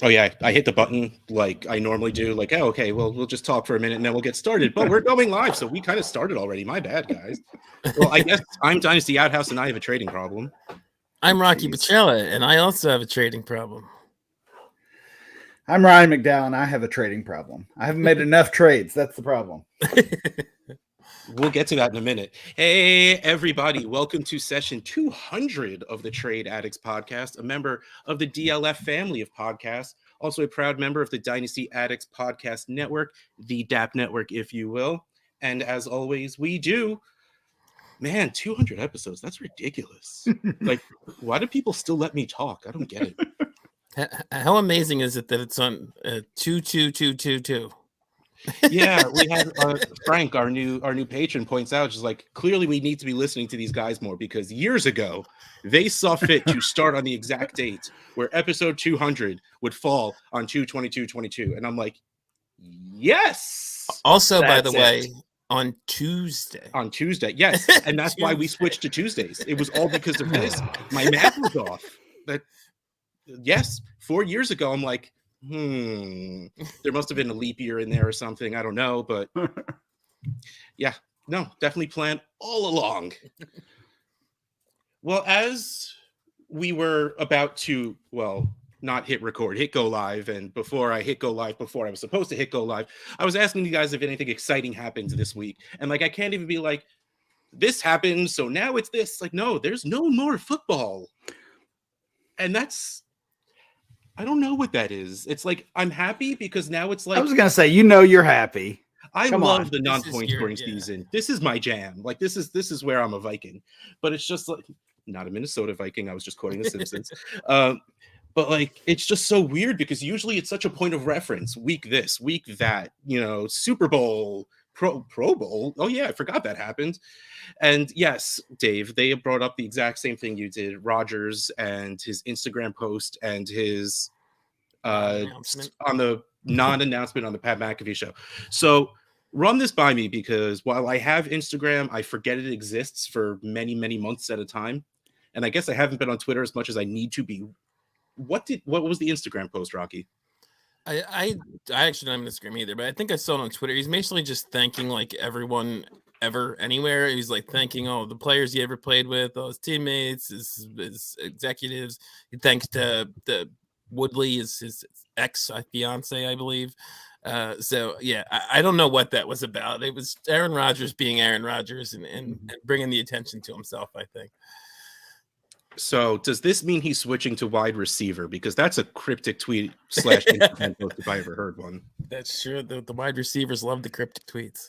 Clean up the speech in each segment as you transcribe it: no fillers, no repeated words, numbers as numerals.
Oh yeah, I hit the button like I normally do. Like, oh, okay, well, we'll just talk for a minute and then we'll get started. But we're going live, so we kind of started already. My bad, guys. Well, I guess I'm Dynasty Outhouse and I have a trading problem. I'm Rocky Jeez. Pachella, and I also have a trading problem. I'm Ryan McDowell, and I have a trading problem. I haven't made enough trades. That's the problem. We'll get to that in a minute. Hey, everybody. Welcome to session 200 of the Trade Addicts podcast, a member of the DLF family of podcasts, also a proud member of the Dynasty Addicts podcast network, the DAP network, if you will. And as always, we do. Man, 200 episodes. That's ridiculous. Like, why do people still let me talk? I don't get it. How amazing is it that it's on 22222? Yeah, we had Frank, our new patron, points out, just like, clearly we need to be listening to these guys more because years ago they saw fit to start on the exact date where episode 200 would fall on 2/22/22, and I'm like, yes. Also, by the way, on Tuesday. On Tuesday, yes, and that's why we switched to Tuesdays. It was all because of this. My math was off. That yes, 4 years ago, I'm like, there must have been a leap year in there or something. I don't know, but yeah, no, definitely planned all along. Well, as we were about to, not hit record, hit go live, and before I hit go live, before I was supposed to hit go live, I was asking you guys if anything exciting happened this week, and like I can't even be like, this happened, so now it's this. Like, no, there's no more football, and that's. I don't know what that is. It's like I'm happy because now it's like I was gonna say, you're happy. I love the non-point scoring season. This is my jam. Like this is where I'm a Viking, but it's just like not a Minnesota Viking. I was just quoting The Simpsons. But like it's just so weird because usually it's such a point of reference. Week this, week that. Super Bowl, Pro Bowl. Oh yeah, I forgot that happened. And yes, Dave, they brought up the exact same thing you did. Rodgers and his Instagram post and his on the non-announcement on the Pat McAfee show. So run this by me because while I have Instagram, I forget it exists for many, many months at a time. And I guess I haven't been on Twitter as much as I need to be. What was the Instagram post, Rocky? I actually don't have Instagram either, but I think I saw it on Twitter. He's basically just thanking like everyone ever anywhere. He's like thanking all the players he ever played with, all his teammates, his executives. He thanks the Woodley, his ex fiance, I believe. So yeah, I don't know what that was about. It was Aaron Rodgers being Aaron Rodgers and bringing the attention to himself, I think. So does this mean he's switching to wide receiver? Because that's a cryptic tweet / Instagram post if I ever heard one. That's true. The wide receivers love the cryptic tweets.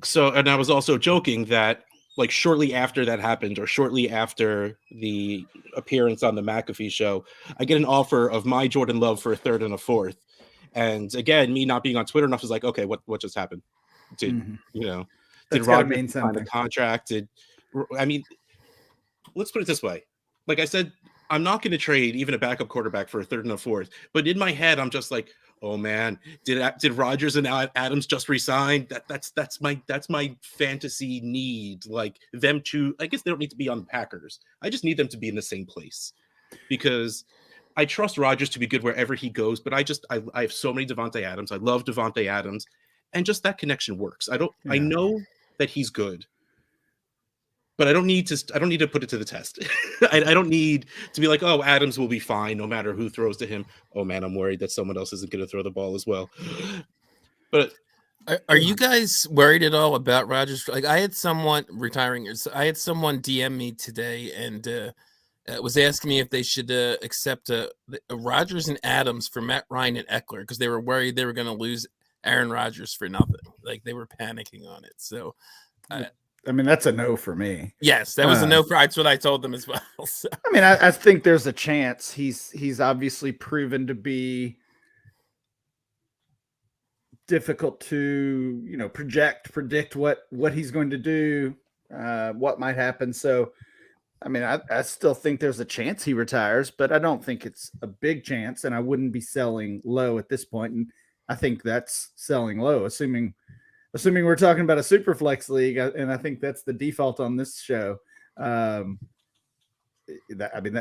So, and I was also joking that like shortly after that happened or shortly after the appearance on the McAfee show, I get an offer of my Jordan Love for a third and a fourth. And again, me not being on Twitter enough is like, okay, what just happened? Did Rodgers sign a contract? Let's put it this way. Like I said, I'm not going to trade even a backup quarterback for a third and a fourth. But in my head, I'm just like, oh man, did Rodgers and Adams just resign? That's my fantasy need. Like them to, I guess they don't need to be on the Packers. I just need them to be in the same place because I trust Rodgers to be good wherever he goes. But I have so many Devontae Adams. I love Devontae Adams, and just that connection works. I know that he's good. But I don't need to put it to the test. I don't need to be like, oh, Adams will be fine no matter who throws to him. Oh man, I'm worried that someone else isn't going to throw the ball as well. But are you guys worried at all about Rodgers? Like I had someone retiring. I had someone DM me today and was asking me if they should accept Rodgers and Adams for Matt Ryan and Eckler because they were worried they were going to lose Aaron Rodgers for nothing. Like they were panicking on it. So. I mean, that's a no for me. Yes, that was a no for. That's what I told them as well. So. I mean, I think there's a chance. He's obviously proven to be difficult to predict what he's going to do, what might happen. So, I mean, I still think there's a chance he retires, but I don't think it's a big chance, and I wouldn't be selling low at this point. And I think that's selling low, assuming we're talking about a super flex league, and I think that's the default on this show.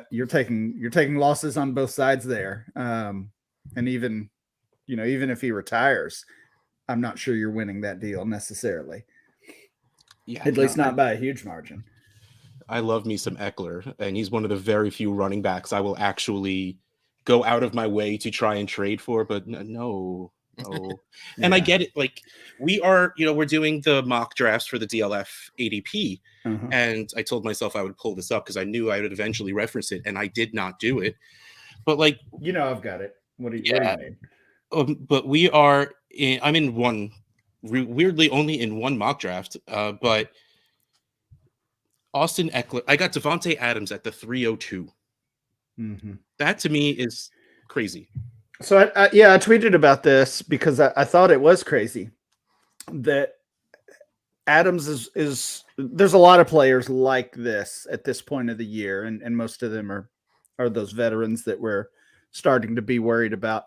you're taking losses on both sides there. And even if he retires, I'm not sure you're winning that deal necessarily. Yeah, At least not by a huge margin. I love me some Eckler, and he's one of the very few running backs I will actually go out of my way to try and trade for, but no. And I get it. Like, we are, we're doing the mock drafts for the DLF ADP, and I told myself I would pull this up because I knew I would eventually reference it, and I did not do it. But like, I've got it. What do you mean? But I'm in one, weirdly only in one mock draft, but Austin Eckler, I got Devontae Adams at the 302. That to me is crazy. So I tweeted about this because I thought it was crazy that Adams is there's a lot of players like this at this point of the year, and most of them are those veterans that we're starting to be worried about.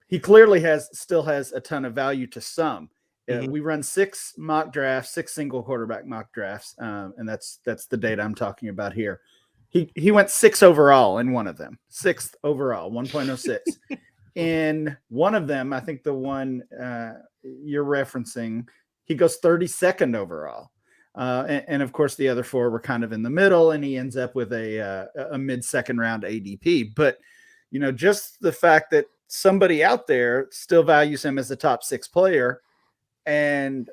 He clearly still has a ton of value to some. We run 6 mock drafts, 6 single quarterback mock drafts, and that's the data I'm talking about here. He went 6 overall in one of them, 6th overall, 1.06. In one of them, I think the one you're referencing, he goes 32nd overall. And of course, the other 4 were kind of in the middle, and he ends up with a mid-second round ADP. But, just the fact that somebody out there still values him as a top 6 player, and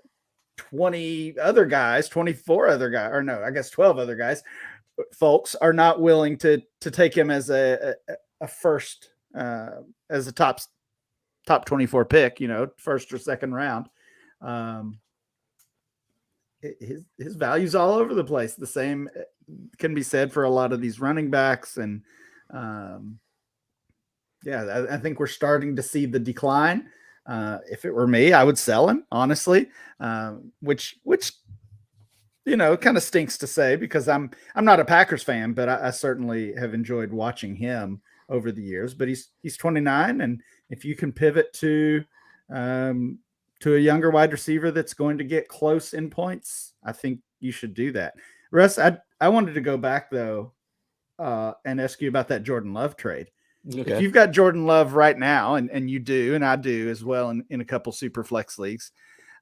24 other guys, 12 other guys, folks are not willing to take him as a first, as a top 24 pick, first or second round. His value's all over the place. The same can be said for a lot of these running backs. And I think we're starting to see the decline. If it were me, I would sell him, honestly, which kind of stinks to say because I'm not a Packers fan, but I certainly have enjoyed watching him over the years. But he's 29, and if you can pivot to a younger wide receiver that's going to get close in points, I think you should do that. Russ, I wanted to go back though and ask you about that Jordan Love trade. Okay. If you've got Jordan Love right now, and you do, and I do as well in a couple super flex leagues,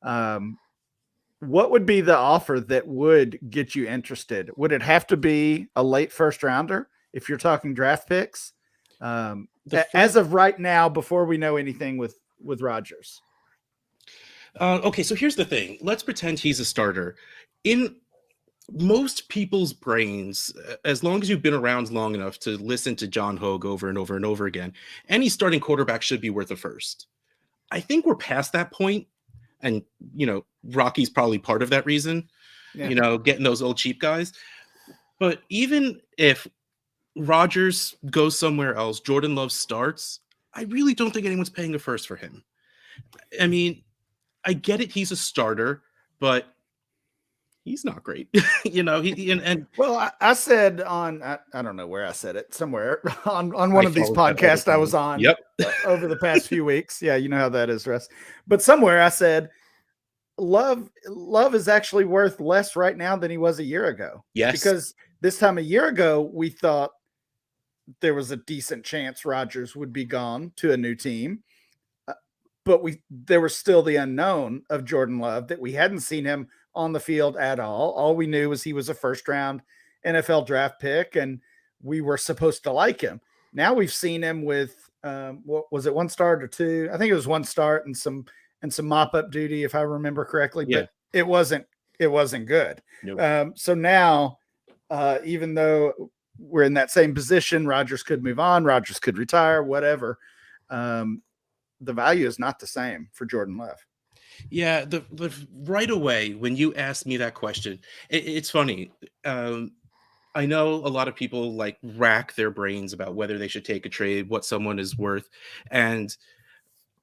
what would be the offer that would get you interested? Would it have to be a late first rounder if you're talking draft picks? As of right now, before we know anything with Rodgers. Okay, so here's the thing. Let's pretend he's a starter. In most people's brains, as long as you've been around long enough to listen to John Hogue over and over and over again, any starting quarterback should be worth a first. I think we're past that point, and Rocky's probably part of that reason, getting those old cheap guys. But even if Rodgers goes somewhere else, Jordan Love starts, I really don't think anyone's paying a first for him. I mean, I get it, he's a starter, but he's not great. Well, I said on, I don't know where I said it, somewhere on one of these podcasts I was on over the past few weeks. Yeah, you know how that is, Russ. But somewhere I said Love is actually worth less right now than he was a year ago. Yes. Because this time a year ago, we thought there was a decent chance Rodgers would be gone to a new team. But there was still the unknown of Jordan Love, that we hadn't seen him on the field at all. All we knew was he was a first round NFL draft pick, and we were supposed to like him. Now we've seen him with, what was it, 1 start or 2? I think it was 1 start and some mop up duty, if I remember correctly, but it wasn't good. Nope. So now, even though we're in that same position, Rodgers could move on, Rodgers could retire, whatever. The value is not the same for Jordan Love. Yeah, the right away when you asked me that question, it's funny. I know a lot of people rack their brains about whether they should take a trade, what someone is worth, and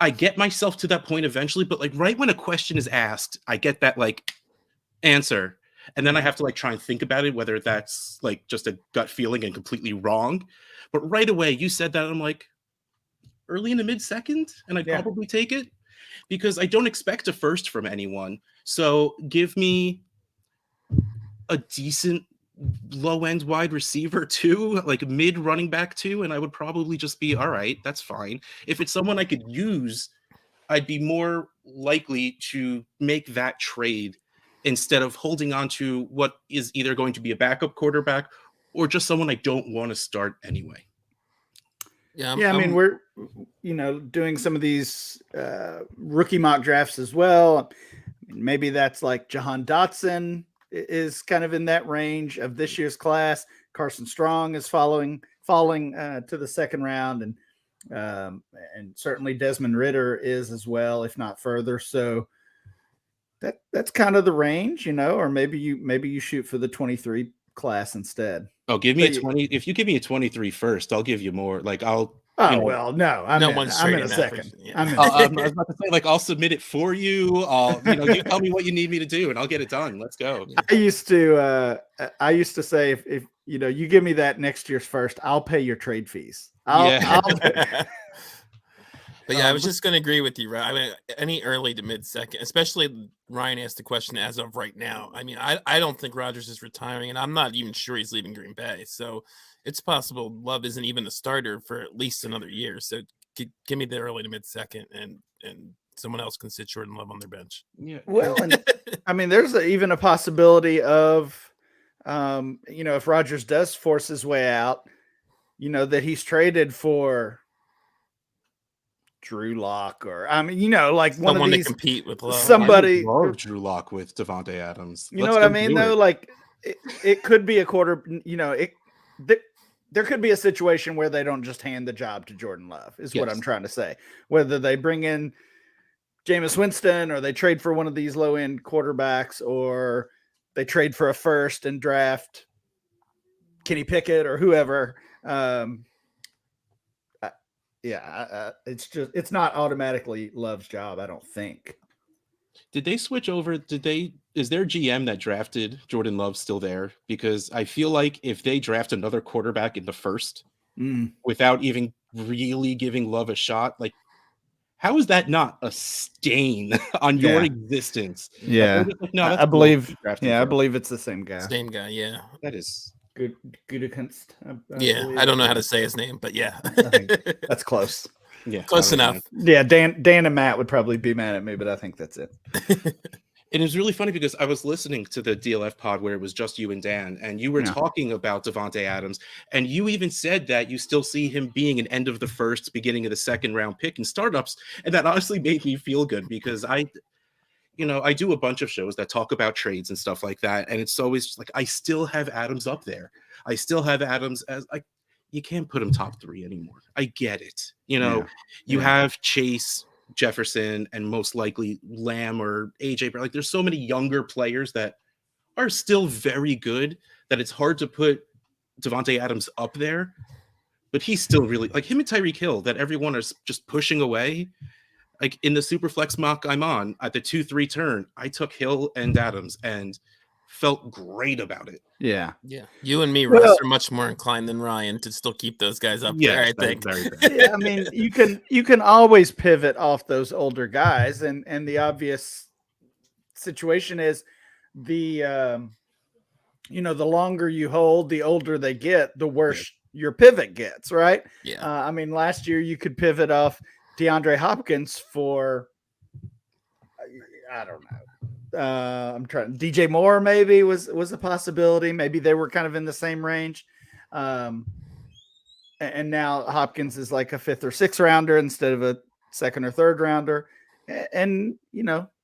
I get myself to that point eventually. But right when a question is asked, I get that answer, and then I have to try and think about it, whether that's just a gut feeling and completely wrong. But right away, you said that, I'm early in the mid-second, and I'd probably take it because I don't expect a first from anyone. So give me a decent low end wide receiver too, like mid running back too, and I would probably just be all right. That's fine. If it's someone I could use, I'd be more likely to make that trade instead of holding on to what is either going to be a backup quarterback or just someone I don't want to start anyway. Yeah, I mean, we're doing some of these rookie mock drafts as well. Maybe that's like Jahan Dotson is kind of in that range of this year's class. Carson Strong is falling to the second round, and certainly Desmond Ridder is as well, if not further. So that's kind of the range, or maybe you shoot for the 23 class instead. Oh, give me a 20. If you give me a 23 first, I'll give you more. Like I'll. Well, no, I'm in a second. Yeah. I was about to say, like, I'll submit it for you. You tell me what you need me to do, and I'll get it done. Let's go. I used to say, if you give me that next year's first, I'll pay your trade fees. But yeah, I was just going to agree with you, right? I mean, any early to mid second, especially Ryan asked the question as of right now. I mean, I don't think Rodgers is retiring, and I'm not even sure he's leaving Green Bay. So it's possible Love isn't even a starter for at least another year. So give me the early to mid second, and someone else can sit Jordan Love on their bench. Yeah. Well, and I mean, there's even a possibility of, if Rodgers does force his way out, that he's traded for Drew Lock, or like someone one of these to compete with Love. somebody. I love Drew Lock with Devontae Adams. You know what I mean, though? Like it could be a quarter. There could be a situation where they don't just hand the job to Jordan Love. Is what I'm trying to say. Whether they bring in Jameis Winston, or they trade for one of these low end quarterbacks, or they trade for a first and draft Kenny Pickett or whoever. It's not automatically Love's job, I don't think. Did they switch over? Is their GM that drafted Jordan Love still there? Because I feel like if they draft another quarterback in the first without even really giving Love a shot, like, how is that not a stain on your existence? Yeah. Like, no, I believe it's the same guy. Same guy, yeah. That is good. Gutekunst. I don't know how to say his name, but yeah. I think that's close. Yeah. Close enough. Yeah, Dan and Matt would probably be mad at me, but I think that's it. It was really funny because I was listening to the DLF pod where it was just you and Dan, and you were talking about Devontae Adams, and you even said that you still see him being an end of the first, beginning of the second round pick in startups, and that honestly made me feel good because I do a bunch of shows that talk about trades and stuff like that, and it's always like I still have Adams up there. I still have Adams as you can't put him top 3 anymore. I get it. You have Chase, Jefferson, and most likely Lamb or AJ. Like, there's so many younger players that are still very good that it's hard to put Devontae Adams up there. But he's still really, like, him and Tyreek Hill that everyone is just pushing away. Like, in the Superflex mock I'm on, at the 2-3 turn, I took Hill and Adams and felt great about it. Yeah. You and me, Russ, are much more inclined than Ryan to still keep those guys up there, I think. Yeah, I mean, you can always pivot off those older guys, and the obvious situation is the longer you hold, the older they get, the worse your pivot gets, right? Yeah. I mean, last year you could pivot off DeAndre Hopkins for, I don't know. DJ Moore maybe was a possibility. Maybe they were kind of in the same range. And now Hopkins is like a 5th or 6th rounder instead of a 2nd or 3rd rounder. And,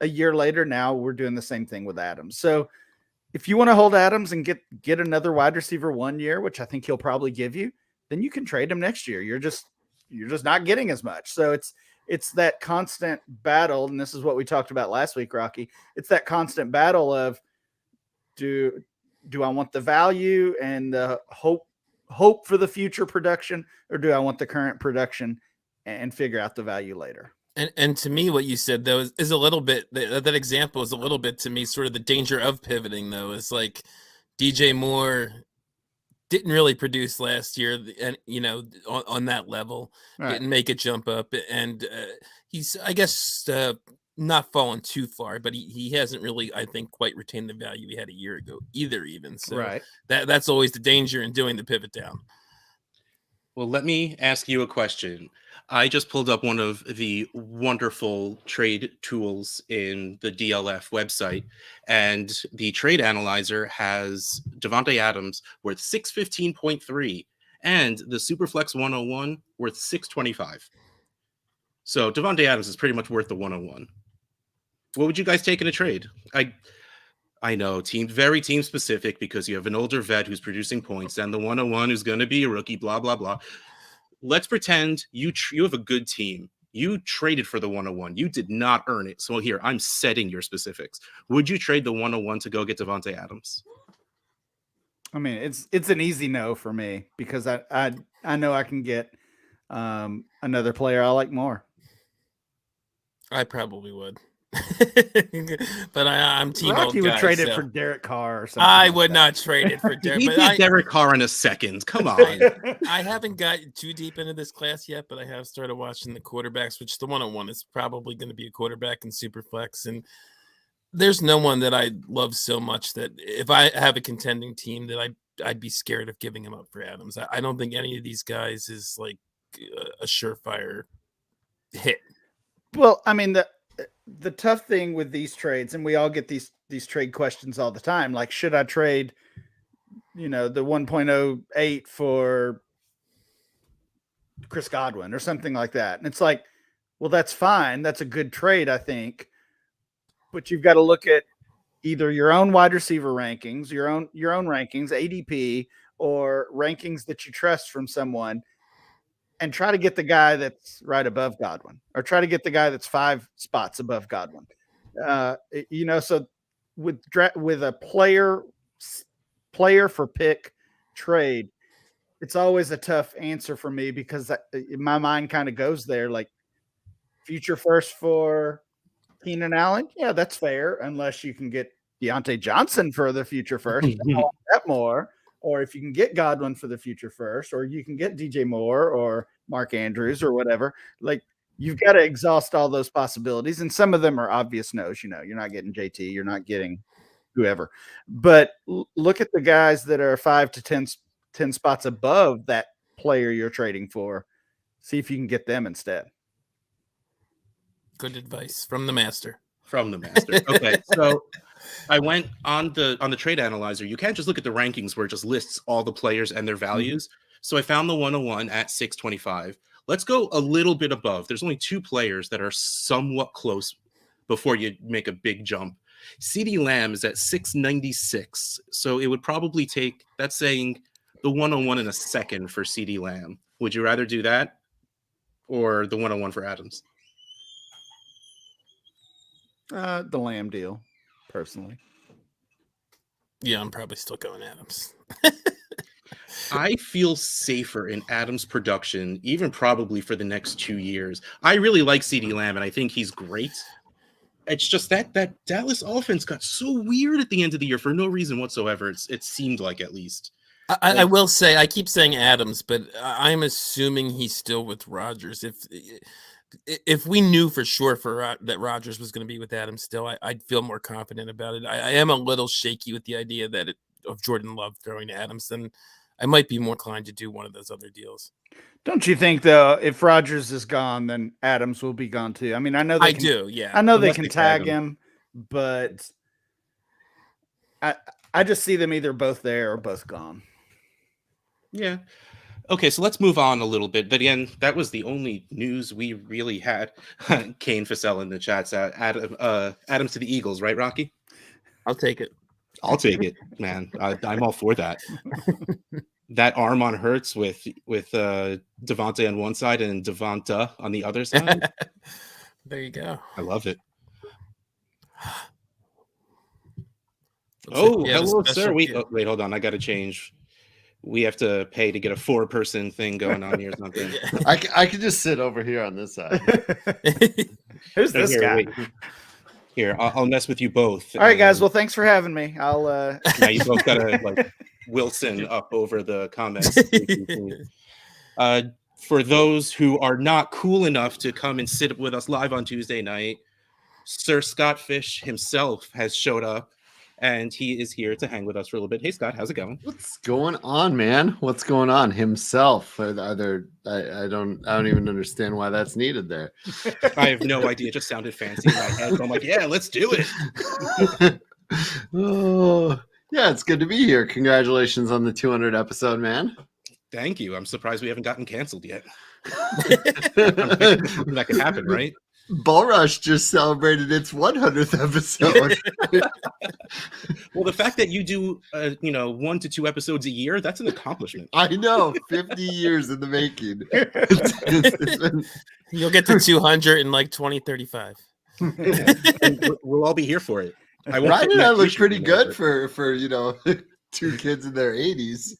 a year later, now we're doing the same thing with Adams. So if you want to hold Adams and get another wide receiver 1 year, which I think he'll probably give you, then you can trade him next year. You're just not getting as much. So it's that constant battle, and this is what we talked about last week, Rocky. It's that constant battle of do I want the value and the hope for the future production, or do I want the current production and figure out the value later? And to me, what you said though is a little bit, that example is a little bit to me sort of the danger of pivoting though. It's like DJ Moore didn't really produce last year, and on that level, didn't make a jump up, and he's, I guess, not fallen too far, but he hasn't really, I think, quite retained the value he had a year ago either. Even so, Right. that's always the danger in doing the pivot down. Well, let me ask you a question. I just pulled up one of the wonderful trade tools in the DLF website, and the trade analyzer has Devontae Adams worth 615.3 and the Superflex 101 worth 625. So Devontae Adams is pretty much worth the 101. What would you guys take in a trade? I know, very team specific, because you have an older vet who's producing points and the 101 who's going to be a rookie, blah, blah, blah. Let's pretend you have a good team. You traded for the 101. You did not earn it. So here, I'm setting your specifics. Would you trade the 101 to go get Devontae Adams? I mean, it's an easy no for me, because I know I can get another player I like more. I probably would. But I'm team Rocky old would guy, trade it so for Derek Carr or something. I like would that. not trade it for Derek. He But beat Derek Carr in a second. Come on. I haven't got too deep into this class yet, but I have started watching the quarterbacks, which the 101 is probably going to be a quarterback in Superflex. And there's no one that I love so much that if I have a contending team that I'd be scared of giving him up for Adams. I don't think any of these guys is like a surefire hit. Well, I mean, the tough thing with these trades, and we all get these trade questions all the time, like, should I trade, the 1.08 for Chris Godwin or something like that? And it's like, well, that's fine. That's a good trade, I think. But you've got to look at either your own wide receiver rankings, your own rankings, ADP, or rankings that you trust from someone, and try to get the guy that's right above Godwin, or try to get the guy that's 5 spots above Godwin. So with a player for pick trade, it's always a tough answer for me, because my mind kind of goes there, like, future first for Keenan Allen. Yeah, that's fair, unless you can get Deontay Johnson for the future first. I want that more. Or if you can get Godwin for the future first, or you can get DJ Moore or Mark Andrews or whatever, like, you've got to exhaust all those possibilities. And some of them are obvious no's. You're not getting JT, you're not getting whoever. But look at the guys that are 5 to 10 spots above that player you're trading for. See if you can get them instead. Good advice from the master. Okay, so I went on the trade analyzer. You can't just look at the rankings where it just lists all the players and their values. So I found the 101 at 625. Let's go a little bit above. There's only 2 players that are somewhat close before you make a big jump. CeeDee Lamb is at 696. So it would probably take, that's saying, the 101 in a second for CeeDee Lamb. Would you rather do that or the 101 for Adams? The Lamb deal, personally. Yeah, I'm probably still going Adams. I feel safer in Adams' production, even probably for the next 2 years. I really like CeeDee Lamb, and I think he's great. It's just that Dallas offense got so weird at the end of the year for no reason whatsoever. It seemed like, at least. I will say, I keep saying Adams, but I'm assuming he's still with Rodgers. If we knew for sure that Rodgers was going to be with Adams still, I'd feel more confident about it. I am a little shaky with the idea of Jordan Love throwing to Adams, and I might be more inclined to do one of those other deals. Don't you think, though, if Rodgers is gone, then Adams will be gone too? I mean, I know they yeah. I know they can tag him, but I just see them either both there or both gone. Yeah. Okay, so let's move on a little bit. But again, that was the only news we really had. Kane Fasell in the chat said Adams to the Eagles, right, Rocky? I'll take it. I'll take it, man. I'm all for that. That arm on Hurts with Devontae on one side and Devonta on the other side. There you go. I love it. Hello, sir. Wait, hold on. I got to change. We have to pay to get a 4-person thing going on here or something. I could just sit over here on this side. Who's this guy? Wait. Here, I'll mess with you both. All right, guys. Well, thanks for having me. Now you both gotta like Wilson up over the comments. For those who are not cool enough to come and sit with us live on Tuesday night, Sir Scott Fish himself has showed up, and he is here to hang with us for a little bit. Hey, Scott, how's it going? What's going on, man? What's going on? Himself? Are there? I don't even understand why that's needed there. I have no idea. It just sounded fancy in my head. So I'm like, yeah, let's do it. Oh, yeah, it's good to be here. Congratulations on the 200 episode, man. Thank you. I'm surprised we haven't gotten canceled yet. That could happen, right? Bull Rush just celebrated its 100th episode. Well, the fact that you do, 1 to 2 episodes a year, that's an accomplishment. I know, 50 years in the making. It's been... You'll get to 200 in like 2035. And we'll all be here for it. Ryan and I look pretty good for 2 kids in their 80s.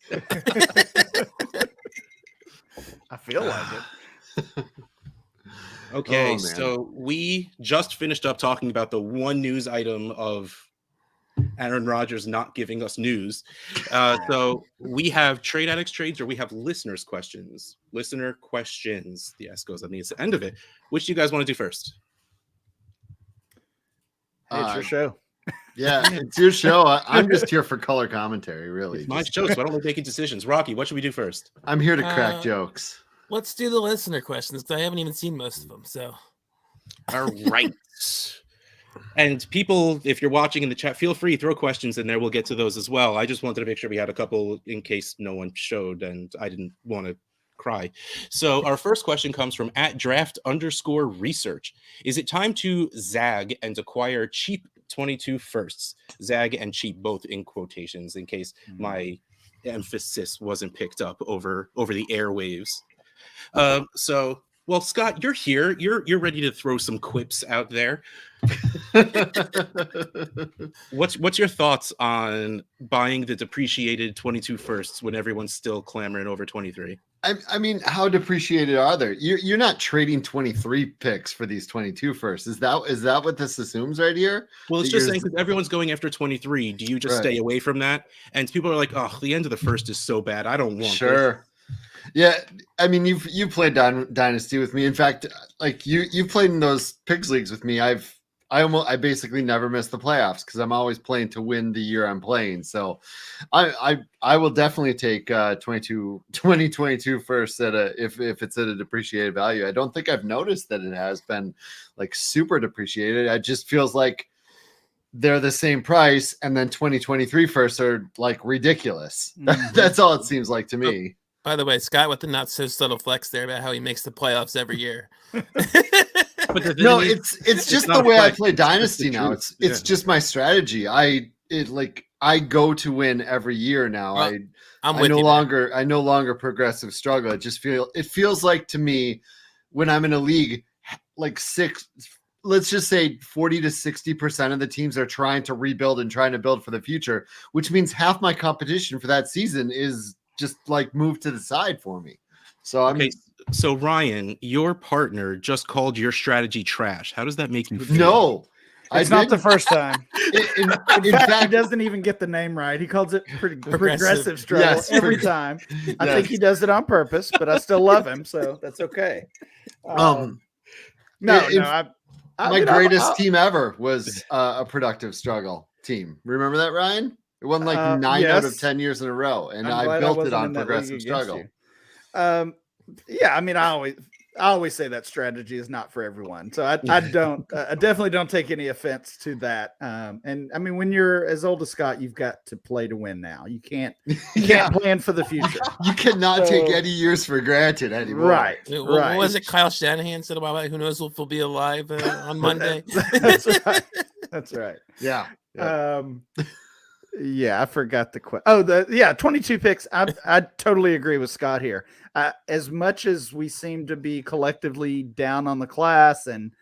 I feel like it. Okay, so we just finished up talking about the one news item of Aaron Rodgers not giving us news. So we have Trade Addicts trades, or we have listeners' questions. Listener questions. The S goes on the end of it. Which do you guys want to do first? Hey, it's your show. Yeah, it's your show. I'm just here for color commentary, really. It's my show, so I don't like making decisions. Rocky, what should we do first? I'm here to crack jokes. Let's do the listener questions because I haven't even seen most of them. So, all right. And people, if you're watching in the chat, feel free, throw questions in there. We'll get to those as well. I just wanted to make sure we had a couple in case no one showed, and I didn't want to cry. So our first question comes from @draft_research. Is it time to zag and acquire cheap 22 firsts? Zag and cheap, both in quotations, in case my emphasis wasn't picked up over the airwaves. Well, Scott, you're here. You're ready to throw some quips out there. What's your thoughts on buying the depreciated 22 firsts when everyone's still clamoring over 23? I mean, how depreciated are they? You're not trading 23 picks for these 22 firsts. Is that what this assumes right here? Well, it's just saying because everyone's going after 23. Do you just stay away from that? And people are like, oh, the end of the first is so bad. I don't want Sure. Yeah, I mean, you played Dynasty with me. In fact, like you played in those Pigs leagues with me. I basically never miss the playoffs because I'm always playing to win the year I'm playing. So I will definitely take 2022 first if it's at a depreciated value. I don't think I've noticed that it has been like super depreciated. It just feels like they're the same price, and then 2023 firsts are like ridiculous. That's all it seems like to me. By the way, Scott with the not so subtle flex there about how he makes the playoffs every year. No, it's just the way I play Dynasty now. It's just my strategy. I go to win every year now. I no longer progressive struggle. It feels like to me when I'm in a league like let's just say 40 to 60% of the teams are trying to rebuild and trying to build for the future, which means half my competition for that season is just like moved to the side for me. So so Ryan, your partner just called your strategy trash. How does that make you feel? No, it's not the first time. In fact, he doesn't even get the name right. He calls it progressive struggle every time. I think he does it on purpose, but I still love him, so that's okay. My greatest team ever was a productive struggle team. Remember that, Ryan? It won like 9 out of 10 years in a row, and I built it on progressive struggle. Yeah, I mean, I always say that strategy is not for everyone, so I definitely don't take any offense to that. And I mean, when you're as old as Scott, you've got to play to win now. You can't plan for the future. You cannot take any years for granted anymore. Right. What was it Kyle Shanahan said about who knows if we'll be alive on Monday? That's right. Yeah. Yeah, I forgot the question. 22 picks. I totally agree with Scott here. As much as we seem to be collectively down on the class, and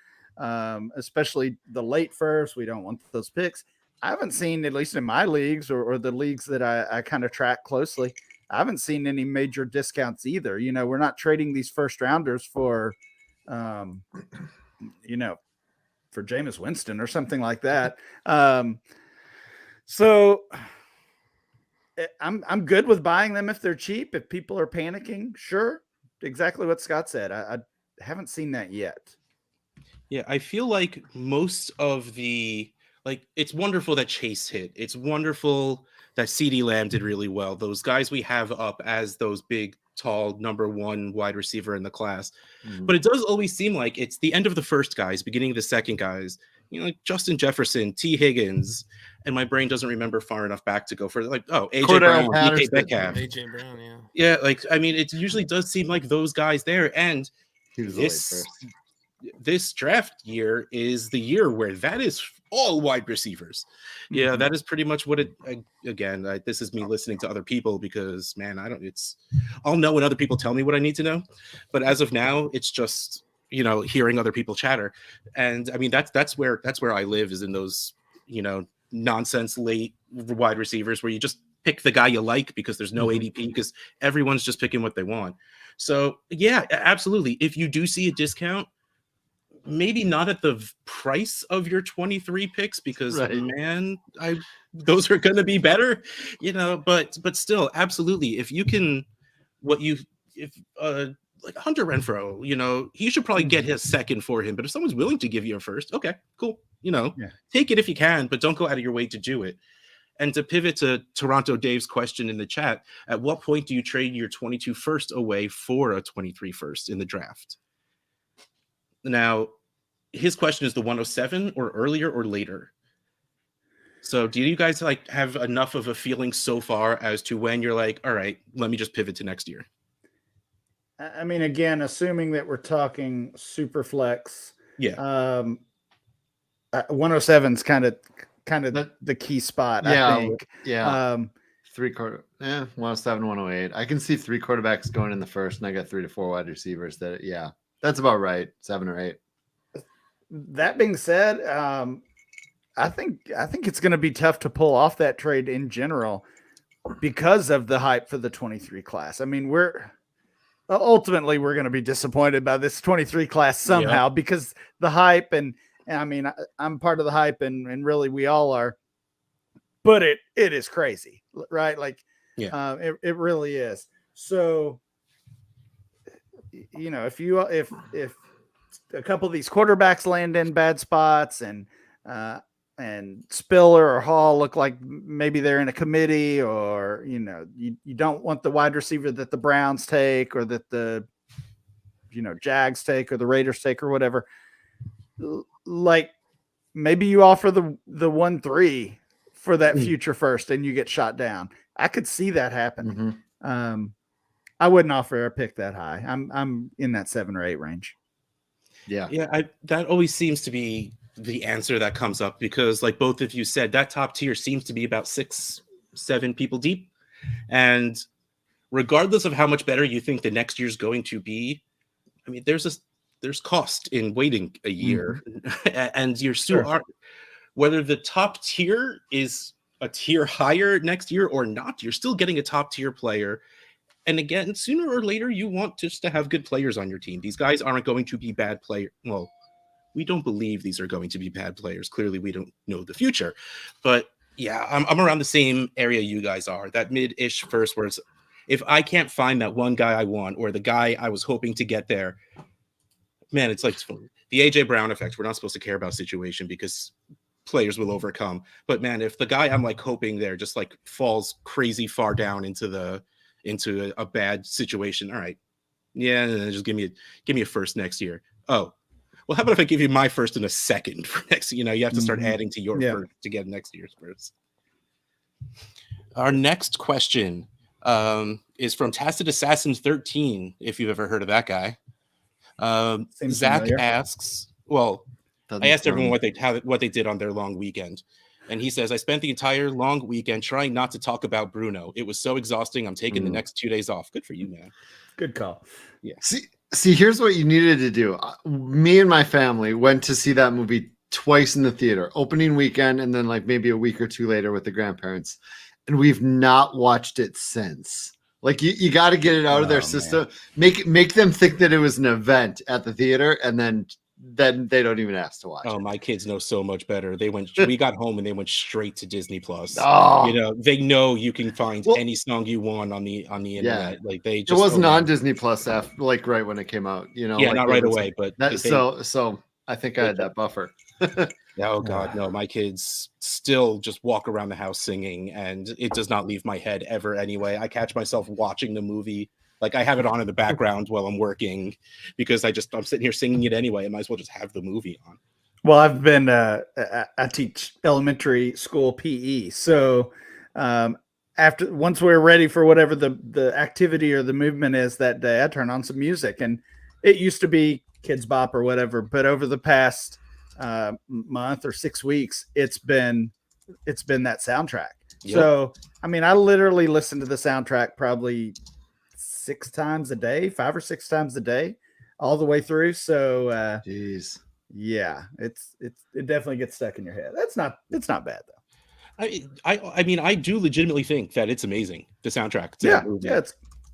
especially the late first, we don't want those picks. I haven't seen, at least in my leagues or the leagues that I kind of track closely, I haven't seen any major discounts either. We're not trading these first rounders for, for Jameis Winston or something like that. So I'm good with buying them if they're cheap. If people are panicking, sure. Exactly what Scott said. I haven't seen that yet. Yeah, I feel like most of the it's wonderful that Chase hit. It's wonderful that CeeDee Lamb did really well. Those guys we have up as those big, tall number one wide receiver in the class. But it does always seem like it's the end of the first guys, beginning of the second guys. Like Justin Jefferson, T. Higgins, and my brain doesn't remember far enough back to go for AJ Cordell Brown, DK Patterson. Metcalf. AJ Brown, yeah. Yeah, it usually does seem like those guys there. And He was the late first. this draft year is the year where that is all wide receivers. Yeah, that is pretty much what it. Again, this is me listening to other people because, man, I'll know when other people tell me what I need to know. But as of now, it's just hearing other people chatter, and I mean that's where I live, is in those nonsense late wide receivers where you just pick the guy you like because there's no ADP because everyone's just picking what they want. So yeah, absolutely. If you do see a discount, maybe not at the price of your 23 picks because man, those are going to be better, but still, absolutely. If you can, like Hunter Renfrow, he should probably get his second for him. But if someone's willing to give you a first, okay, cool. Take it if you can, but don't go out of your way to do it. And to pivot to Toronto Dave's question in the chat, at what point do you trade your 22 first away for a 23 first in the draft? Now, his question is the 107 or earlier or later. So do you guys have enough of a feeling so far as to when you're like, all right, let me just pivot to next year? I mean, again, assuming that we're talking super flex, 107 is kind of the key spot. I think. Yeah. 107, 108. I can see 3 quarterbacks going in the first, and I got 3 to 4 wide receivers. That's about right. 7 or 8. That being said, I think it's going to be tough to pull off that trade in general because of the hype for the 23 class. I mean, ultimately we're going to be disappointed by this 23 class somehow because the hype and I mean, I'm part of the hype and really we all are, but it is crazy, right? It really is. So, if a couple of these quarterbacks land in bad spots and Spiller or Hall look like maybe they're in a committee, or you don't want the wide receiver that the Browns take or that the Jags take or the Raiders take or whatever, like maybe you offer the 1-3 for that future first and you get shot down. I could see that happening. I wouldn't offer a pick that high. I'm in that 7 or 8 range. That always seems to be the answer that comes up because, like both of you said, that top tier seems to be about 6-7 people deep, and regardless of how much better you think the next year's going to be, I mean, there's cost in waiting a year, and you're still whether the top tier is a tier higher next year or not, you're still getting a top tier player. And again, sooner or later, you want just to have good players on your team. These guys aren't going to be bad players. Well, we don't believe these are going to be bad players. Clearly, we don't know the future. But yeah, I'm around the same area you guys are. That mid-ish first, where if I can't find that one guy I want or the guy I was hoping to get there, man, it's like the AJ Brown effect. We're not supposed to care about situation because players will overcome. But man, if the guy I'm hoping there just falls crazy far down into a bad situation, all right, just give me a first next year. Oh, well, how about if I give you my first and a second for next? You have to start adding to your first to get next year's first. Our next question is from Tacit Assassin 13. If you've ever heard of that guy, Zach familiar. Asks. Well, I asked everyone what they did on their long weekend. And he says, I spent the entire long weekend trying not to talk about Bruno. It was so exhausting. I'm taking the next 2 days off. Good for you, man. Good call. Yeah. See, here's what you needed to do. Me and my family went to see that movie twice in the theater, opening weekend, and then maybe a week or 2 later with the grandparents. And we've not watched it since. You got to get it out of their system. Make them think that it was an event at the theater, and then they don't even ask to watch it. My kids know so much better. We got home and they went straight to Disney Plus. They know you can find any song you want on the internet. It wasn't on Disney Plus right when it came out, not right away, but I think I had that buffer. Oh God, no! My kids still just walk around the house singing, and it does not leave my head ever. Anyway, I catch myself watching the movie, like I have it on in the background while I'm working, because I'm sitting here singing it anyway. I might as well just have the movie on. Well, I've been I teach elementary school PE, so once we're ready for whatever the activity or the movement is that day, I turn on some music, and it used to be Kids Bop or whatever, but over the past month or 6 weeks, it's been that soundtrack. Yep. So I mean, I literally listen to the soundtrack probably 5 or 6 times a day, all the way through. So Jeez. yeah, it definitely gets stuck in your head. It's not bad though. I mean, I do legitimately think that it's amazing, the soundtrack to that movie.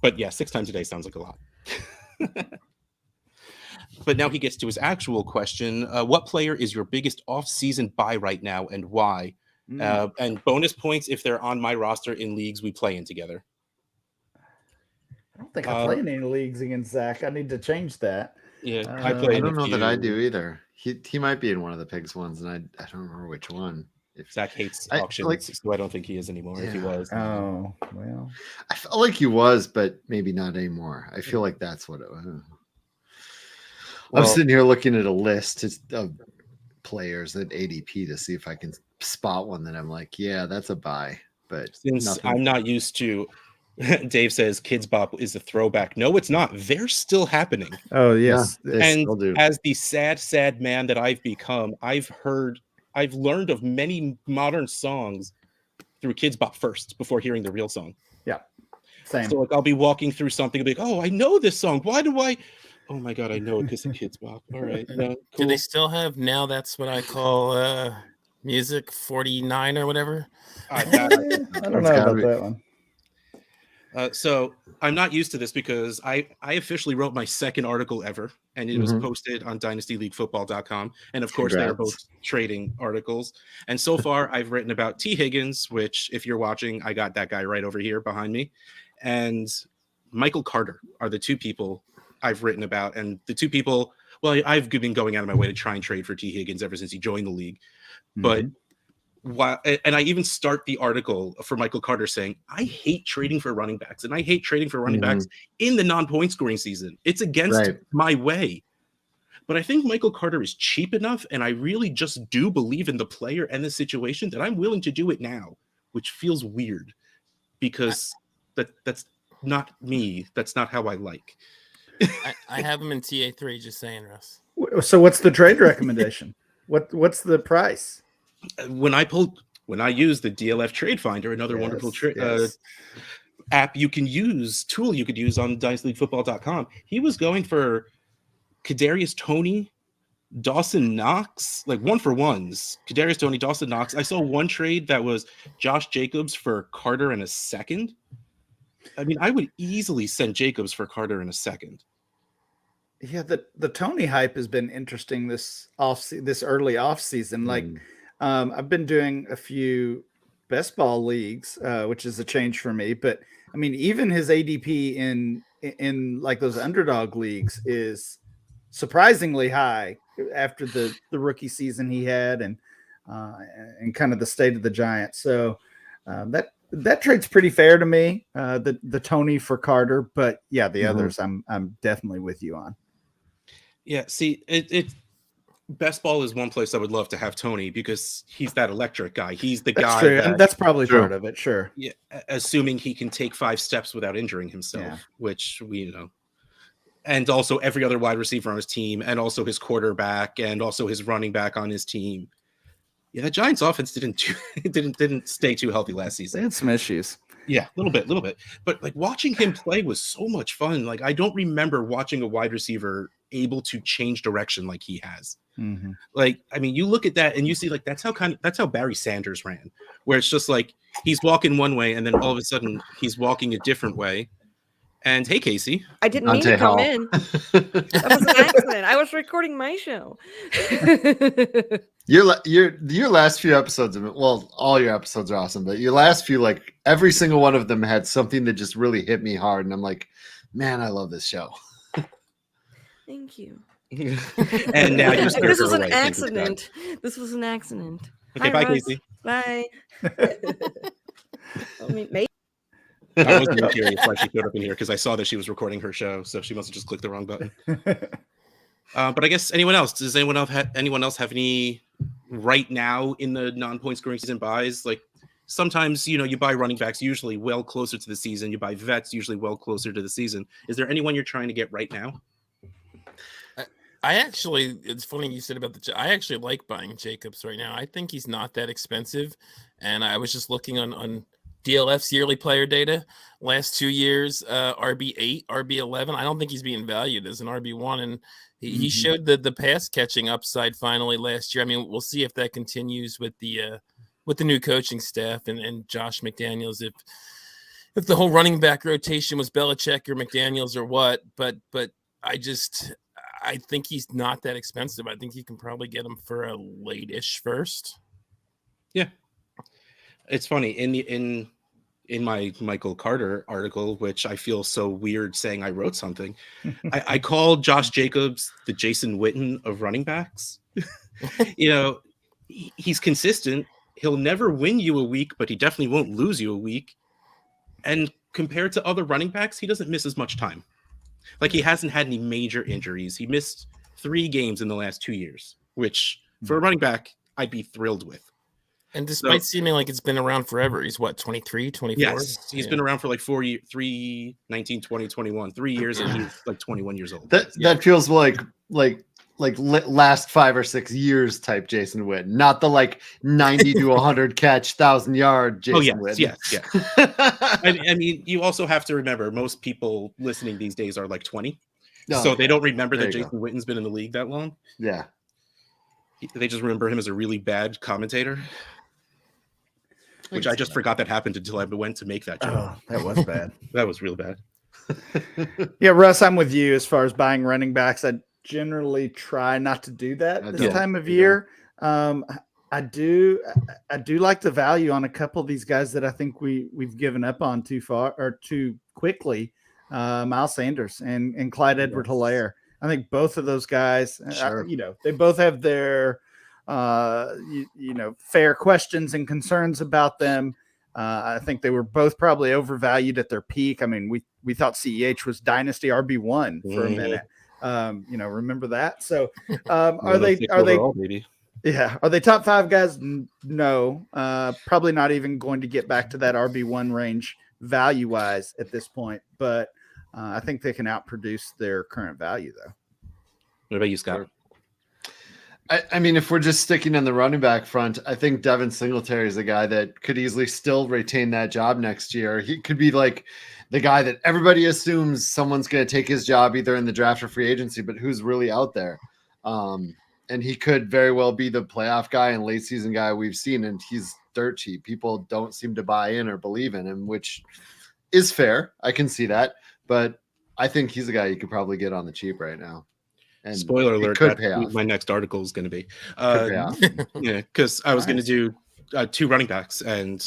But yeah, 6 times a day sounds like a lot. But now he gets to his actual question. What player is your biggest off-season buy right now, and why? And bonus points if they're on my roster in leagues we play in together. I don't think I play in any leagues against Zach. I need to change that. Yeah, I don't know that I do either. He might be in one of the Pigs ones, and I don't remember which one. If Zach hates auctions, so I don't think he is anymore. If he was, oh well, I felt like he was, but maybe not anymore. I feel like that's what it was. I'm sitting here looking at a list of players at ADP to see if I can spot one that I'm like, yeah, that's a buy. But since I'm not used to, Dave says Kids Bop is a throwback. No, it's not. They're still happening. Oh yes, yeah, and as the sad man that I've become, I've learned of many modern songs through Kids Bop first before hearing the real song. Yeah, same. So like I'll be walking through something, I'll be like, oh, I know this song. Why do I? Oh my God, I know it because of Kids Bop. All right. Cool. Do they still have now? That's what I call music 49 or whatever. I don't know about that one. So I'm not used to this because I officially wrote my second article ever, and it was posted on dynastyleaguefootball.com. And of course, they are both trading articles. And so far, I've written about T. Higgins, which if you're watching, I got that guy right over here behind me, and Michael Carter are the two people I've written about. And the two people, well, I've been going out of my way to try and trade for T. Higgins ever since he joined the league. But and I even start the article for Michael Carter saying, I hate trading for running backs, and I hate trading for running backs in the non-point scoring season. It's against my way. But I think Michael Carter is cheap enough, and I really just do believe in the player and the situation that I'm willing to do it now, which feels weird because that's not me. That's not how I like. I have him in TA3, just saying, Russ. So what's the trade recommendation? What's the price? When I use the DLF Trade Finder, another wonderful app you could use on dynastyleaguefootball.com, he was going for Kadarius Toney, Dawson Knox, like 1-for-1s. Kadarius Toney, Dawson Knox. I saw one trade that was Josh Jacobs for Carter in a second. I mean, I would easily send Jacobs for Carter in a second. Yeah, the Toney hype has been interesting this early off season. Like, I've been doing a few best ball leagues, which is a change for me. But I mean, even his ADP in like those underdog leagues is surprisingly high after the rookie season he had and kind of the state of the Giants. So that trade's pretty fair to me. The Toney for Carter, but yeah, the others I'm definitely with you on. Yeah, see, it best ball is one place I would love to have Toney because he's that electric guy. He's the guy. And that's probably part of it. Sure. Yeah, assuming he can take 5 steps without injuring himself, which we know. And also every other wide receiver on his team, and also his quarterback, and also his running back on his team. Yeah, the Giants offense didn't stay too healthy last season. They had some issues. Yeah, a little bit. But like watching him play was so much fun. Like I don't remember watching a wide receiver able to change direction like he has. Like, I mean, you look at that and you see like that's how Barry Sanders ran, where it's just like he's walking one way and then all of a sudden he's walking a different way. And hey, Casey. I didn't mean to come in. That was an accident. I was recording my show. Your last few episodes, well, all your episodes are awesome, but your last few, like every single one of them had something that just really hit me hard. And I'm like, man, I love this show. Thank you. And now you scared This her was an away. Thank you, Scott. accident. This was an accident. Okay, Hi, bye, Russ. Casey. Bye. I mean, maybe. I was very curious why she showed up in here because I saw that she was recording her show, so she must have just clicked the wrong button. But I guess anyone else? Does anyone else have any right now in the non-point scoring season buys? Like sometimes you buy running backs usually well closer to the season. You buy vets usually well closer to the season. Is there anyone you're trying to get right now? I actually, it's funny you said about I actually like buying Jacobs right now. I think he's not that expensive, and I was just looking on DLF's yearly player data last 2 years, RB8, RB11. I don't think he's being valued as an RB1, and he showed the pass catching upside finally last year. I mean, we'll see if that continues with the new coaching staff and Josh McDaniels, if the whole running back rotation was Belichick or McDaniels or what. But I think he's not that expensive. I think you can probably get him for a late-ish first. Yeah, it's funny in my Michael Carter article, which I feel so weird saying I wrote something. I called Josh Jacobs the Jason Witten of running backs. He's consistent. He'll never win you a week, but he definitely won't lose you a week. And compared to other running backs, he doesn't miss as much time. Like he hasn't had any major injuries. He missed 3 games in the last 2 years, which for a running back, I'd be thrilled with. And despite seeming like it's been around forever, he's what, 23, 24? Yes, he's been around for like 4 years, 19, 20, 21, 3 years, and he's like 21 years old. That feels like last 5 or 6 years type Jason Witten, not the like 90 to 100 catch 1,000-yard Jason Witten. Yes. I mean, you also have to remember most people listening these days are like 20, so they don't remember that Jason Witten's been in the league that long. Yeah, they just remember him as a really bad commentator, which I just forgot that happened until I went to make that joke. Oh, that was bad. That was real bad. Yeah, Russ, I'm with you as far as buying running backs. I generally try not to do that this time of year. I do like the value on a couple of these guys that I think we've given up on too far or too quickly. Miles Sanders and Clyde Edward-Helaire. I think both of those guys, they both have their fair questions and concerns about them. I think they were both probably overvalued at their peak. I mean, we thought CEH was dynasty RB1 for a minute. Remember that? So are they maybe? Yeah. Are they top 5 guys? No, probably not even going to get back to that RB1 range value wise at this point, but I think they can outproduce their current value though. What about you, Scott? I mean, if we're just sticking on the running back front, I think Devin Singletary is a guy that could easily still retain that job next year. He could be like the guy that everybody assumes someone's going to take his job either in the draft or free agency, but who's really out there. And he could very well be the playoff guy and late season guy we've seen, and he's dirt cheap. People don't seem to buy in or believe in him, which is fair. I can see that, but I think he's a guy you could probably get on the cheap right now. And spoiler alert, could pay off. My next article is going to be. Yeah, because I was going to do 2 running backs, and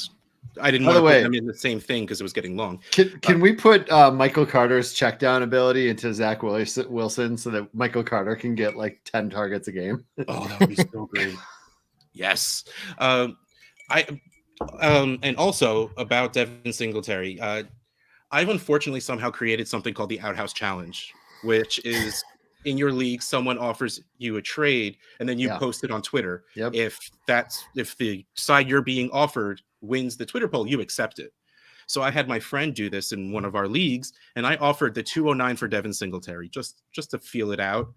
I didn't want to put them in the same thing because it was getting long. Can we put Michael Carter's check down ability into Zach Wilson so that Michael Carter can get like 10 targets a game? Oh, that would be so great. Yes. And also about Devin Singletary, I've unfortunately somehow created something called the Outhouse Challenge, which is in your league, someone offers you a trade and then you post it on Twitter. Yep. If the side you're being offered wins the Twitter poll, you accept it. So I had my friend do this in one of our leagues, and I offered the 209 for Devin Singletary just to feel it out.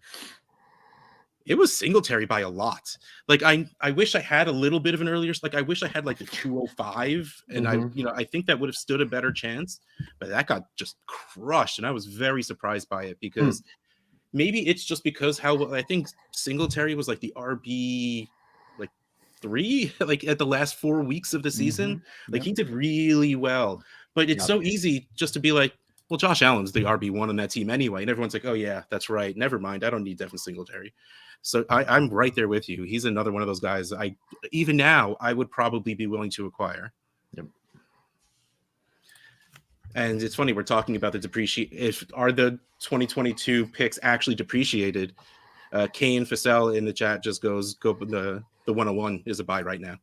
It was Singletary by a lot. Like I wish I had a little bit of an earlier. Like I wish I had like the 205, and I think that would have stood a better chance. But that got just crushed, and I was very surprised by it because maybe it's just because how I think Singletary was like the RB like 3 like at the last 4 weeks of the season. Like he did really well, but it's so easy just to be like, well, Josh Allen's the RB1 on that team anyway. And everyone's like, oh yeah, that's right. Never mind. I don't need Devin Singletary. So I'm right there with you. He's another one of those guys. Even now I would probably be willing to acquire. Yep. And it's funny, we're talking about the depreciate. Are the 2022 picks actually depreciated? Kane Facel in the chat just goes, go the 101 is a buy right now.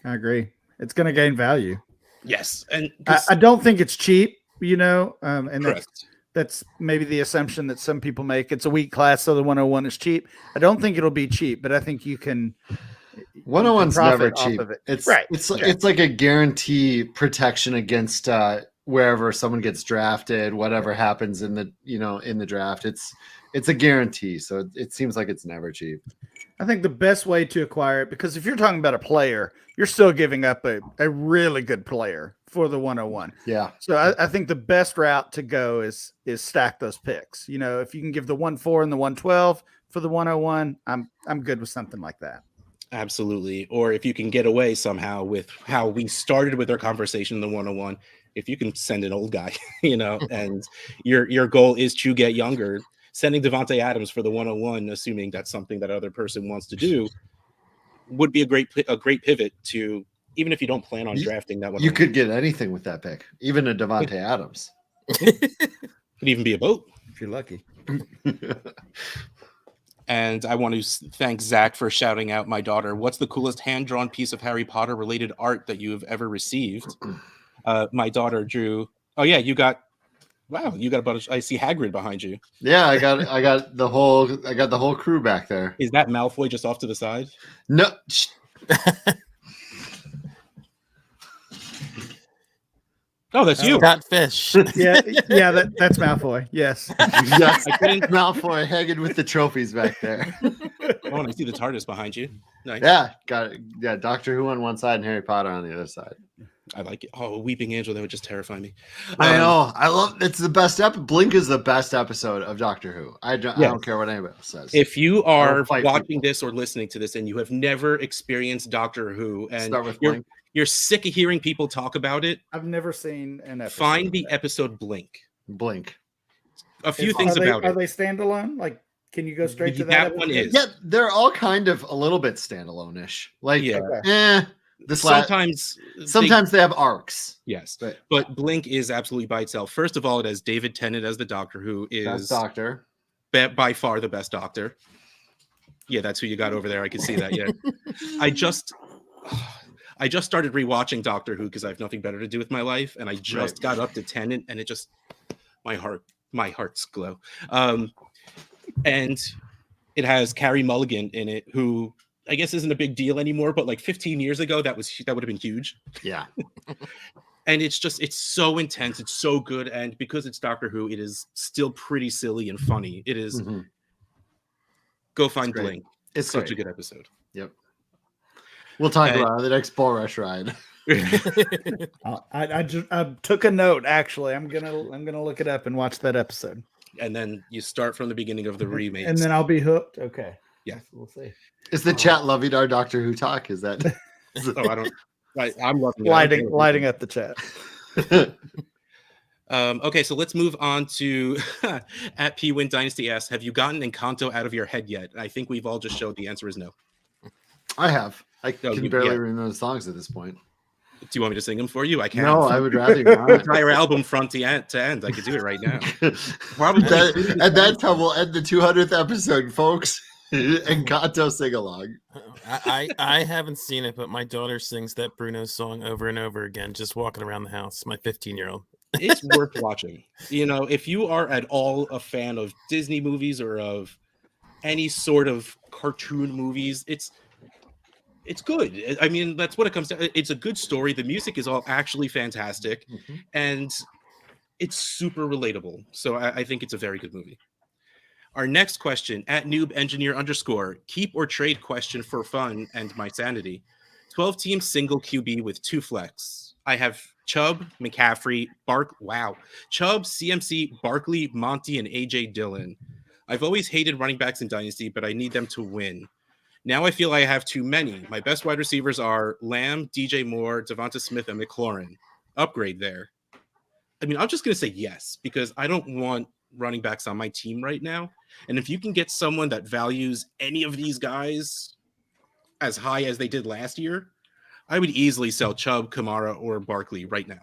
I agree. It's going to gain value. Yes, and I don't think it's cheap, and correct. that's maybe the assumption that some people make. It's a weak class, so the 101 is cheap. I don't think it'll be cheap, but I think you can. 101's never cheap. Of it. It's right. It's like a guarantee protection against wherever someone gets drafted, whatever happens in the draft. It's a guarantee, so it seems like it's never cheap. I think the best way to acquire it, because if you're talking about a player, you're still giving up a really good player for the 101. Yeah. So I think the best route to go is stack those picks. If you can give the 1-4 and the 112 for the 101, I'm good with something like that. Absolutely. Or if you can get away somehow with how we started with our conversation in the 101, if you can send an old guy, and your goal is to get younger, sending Devontae Adams for the 101, assuming that's something that other person wants to do, would be a great pivot to, even if you don't plan on drafting that one. You could get anything with that pick, even a Devontae Adams. Could even be a boat. If you're lucky. And I want to thank Zach for shouting out my daughter. What's the coolest hand-drawn piece of Harry Potter related art that you have ever received? My daughter drew. Oh yeah, you got a bunch. I see Hagrid behind you. Yeah, I got the whole crew back there. Is that Malfoy just off to the side? No. Oh, that's you. Got fish. Yeah, that's Malfoy. Yes. Yes, I couldn't Malfoy hanging with the trophies back there. Oh, and I see the TARDIS behind you. Nice. Yeah, got it. Yeah, Doctor Who on one side and Harry Potter on the other side. I like it. Oh, a weeping angel, that would just terrify me. I know. I love it's the best Blink is the best episode of Doctor Who. I don't care what anybody else says. If you are watching this or listening to this and you have never experienced Doctor Who and you're sick of hearing people talk about it, I've never seen an episode. Find the episode Blink. A few things about it. Are they standalone? Like, can you go straight to that? That one is. Yeah, they're all kind of a little bit standalone-ish. Like, sometimes they have arcs. Yes, but Blink is absolutely by itself. First of all, it has David Tennant as the Doctor, who is best Doctor, by far the best Doctor. Yeah, that's who you got over there. I can see that. Yeah, I just started rewatching Doctor Who because I have nothing better to do with my life, and I just got up to Tennant, and it just my heart's glow. And it has Carey Mulligan in it, who I guess isn't a big deal anymore, but like 15 years ago, that would have been huge. Yeah. And it's so intense. It's so good. And because it's Doctor Who, it is still pretty silly and funny. It is. Go find Blink. It's such a good episode. Yep. We'll talk about the next Bull Rush ride. I took a note. Actually, I'm gonna look it up and watch that episode. And then you start from the beginning of the remake. And then I'll be hooked. Okay. Yeah, we'll see. Is the chat loving our Doctor Who talk? Is that? I'm loving lighting up the chat. Okay, so let's move on to at PWin Dynasty asks, have you gotten Encanto out of your head yet? I think we've all just showed the answer is no. I have. I can barely remember the songs at this point. Do you want me to sing them for you? I can't. No, I would rather not. Entire album front to end. I could do it right now. Probably. And that's how we'll end the 200th episode, folks. Encanto sing along. I haven't seen it, but my daughter sings that Bruno song over and over again, just walking around the house. My 15-year-old. It's worth watching. If you are at all a fan of Disney movies or of any sort of cartoon movies, it's good. I mean, that's what it comes to. It's a good story. The music is all actually fantastic, and it's super relatable. So I think it's a very good movie. Our next question, at @noobengineer_, keep or trade question for fun and my sanity. 12-team single QB with 2 flex. I have Chubb, McCaffrey, Chubb, CMC, Barkley, Monty, and AJ Dillon. I've always hated running backs in Dynasty, but I need them to win. Now I feel I have too many. My best wide receivers are Lamb, DJ Moore, Devonta Smith, and McLaurin. Upgrade there. I mean, I'm just going to say yes, because I don't want running backs on my team right now. And if you can get someone that values any of these guys as high as they did last year, I would easily sell Chubb, Kamara, or Barkley right now.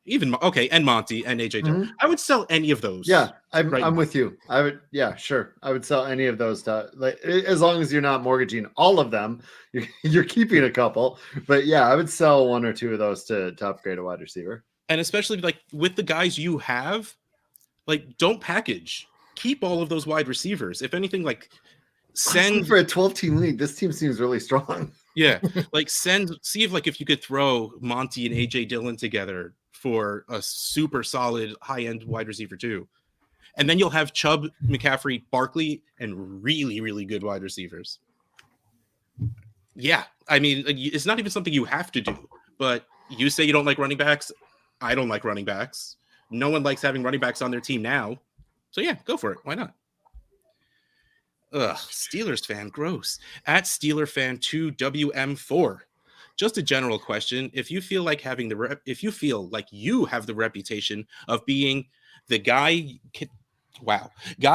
even and Monty and AJ Dillon. I would sell any of those. Yeah, I'm right now. with you. I would, sure. I would sell any of those as long as you're not mortgaging all of them. You're keeping a couple, but yeah, I would sell one or two of those to upgrade a wide receiver. And especially like with the guys you have, like don't package. Keep all of those wide receivers. If anything, like Honestly, for a 12-team league, this team seems really strong. Yeah, like see if you could throw Monty and AJ Dillon together for a super solid high-end wide receiver too. And then you'll have Chubb, McCaffrey, Barkley, and really, really good wide receivers. Yeah, I mean, it's not even something you have to do, but you say you don't like running backs. I don't like running backs. No one likes having running backs on their team now. So yeah, go for it. Why not? Ugh, Steelers fan, gross. At Steeler fan 2WM4. Just a general question. If you feel like you have the reputation of being the guy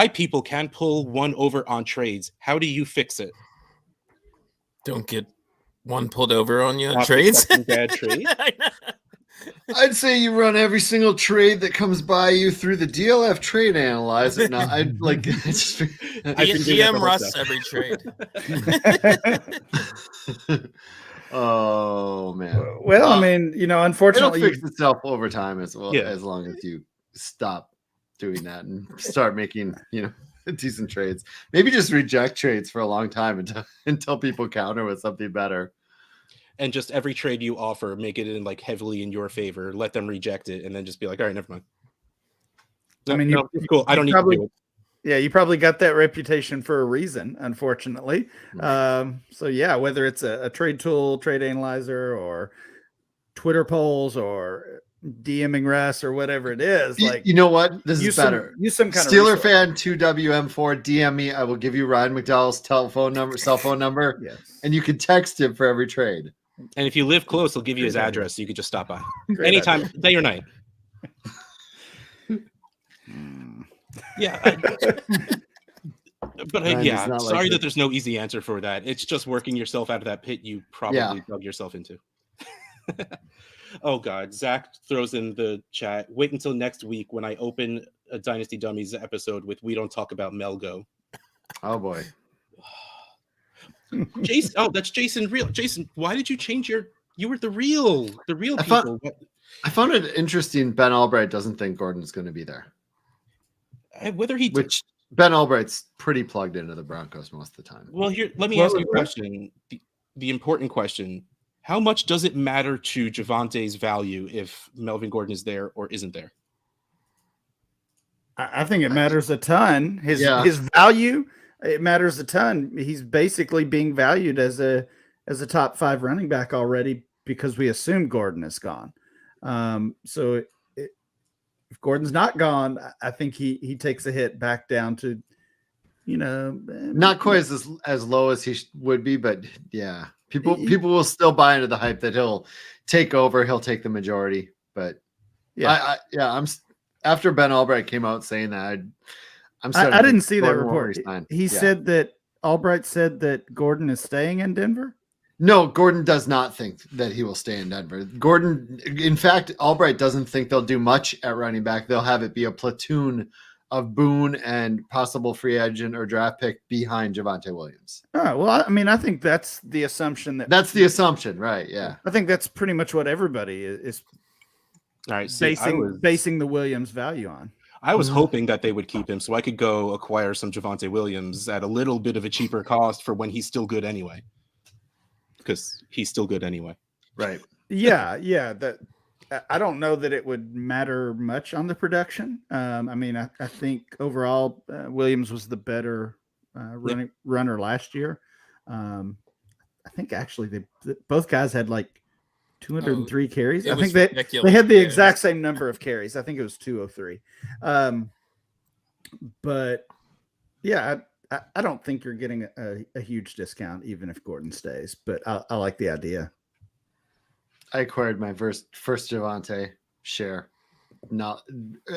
people can pull one over on trades, how do you fix it? Don't get one pulled over on you on trades. Bad trade. I'd say you run every single trade that comes by you through the DLF trade analyzer. No, I'd like DM Russ every trade. Oh man. Well, I mean, unfortunately, it'll fix itself over time as well, as long as you stop doing that and start making, decent trades. Maybe just reject trades for a long time until people counter with something better. And just every trade you offer, make it in like heavily in your favor. Let them reject it, and then just be like, "All right, never mind." I mean, it's cool. I don't need to do it. Yeah, you probably got that reputation for a reason, unfortunately. So yeah, whether it's a trade tool, trade analyzer, or Twitter polls, or DMing Russ, or whatever it is, like you know what, this is better. Use some kind Steeler of fan 2WM4. DM me. I will give you Ryan McDowell's cell phone number, yes, and you can text him for every trade. And if you live close, he'll give you his address, so you could just stop by anytime, day or night. Yeah. But sorry that there's no easy answer for that. It's just working yourself out of that pit you probably dug yourself into. Oh God, Zach throws in the chat. Wait until next week when I open a Dynasty Dummies episode with "We Don't Talk About Melgo." Oh boy. Jason, that's Jason Real. Jason, why did you change you were the real people? I found it interesting Ben Albright doesn't think Gordon's going to be there. Which Ben Albright's pretty plugged into the Broncos most of the time. Well, let me ask you a question. The important question. How much does it matter to Javante's value if Melvin Gordon is there or isn't there? I think it matters a ton. His value, it matters a ton. He's basically being valued as a top 5 running back already because we assume Gordon is gone. So if Gordon's not gone, I think he takes a hit back down to, not quite as low as he would be, but yeah, people will still buy into the hype that he'll take over. He'll take the majority, but I'm after Ben Albright came out saying that. I didn't see that report. He said that Albright said that Gordon is staying in Denver. No, Gordon does not think that he will stay in Denver. In fact, Albright doesn't think they'll do much at running back. They'll have it be a platoon of Boone and possible free agent or draft pick behind Javonte Williams. Oh, well, I mean, I think that's the assumption. That's the assumption, right? Yeah. I think that's pretty much what everybody is basing the Williams value on. I was hoping that they would keep him so I could go acquire some Javonte Williams at a little bit of a cheaper cost for when he's still good anyway. Because he's still good anyway. Right. Yeah. That I don't know that it would matter much on the production. I mean, I think overall Williams was the better runner last year. I think actually both guys had like 203 carries. I think they had the exact same number of carries. I think it was 203. But yeah, I don't think you're getting a huge discount even if Gordon stays. But I like the idea. I acquired my first Javonte share not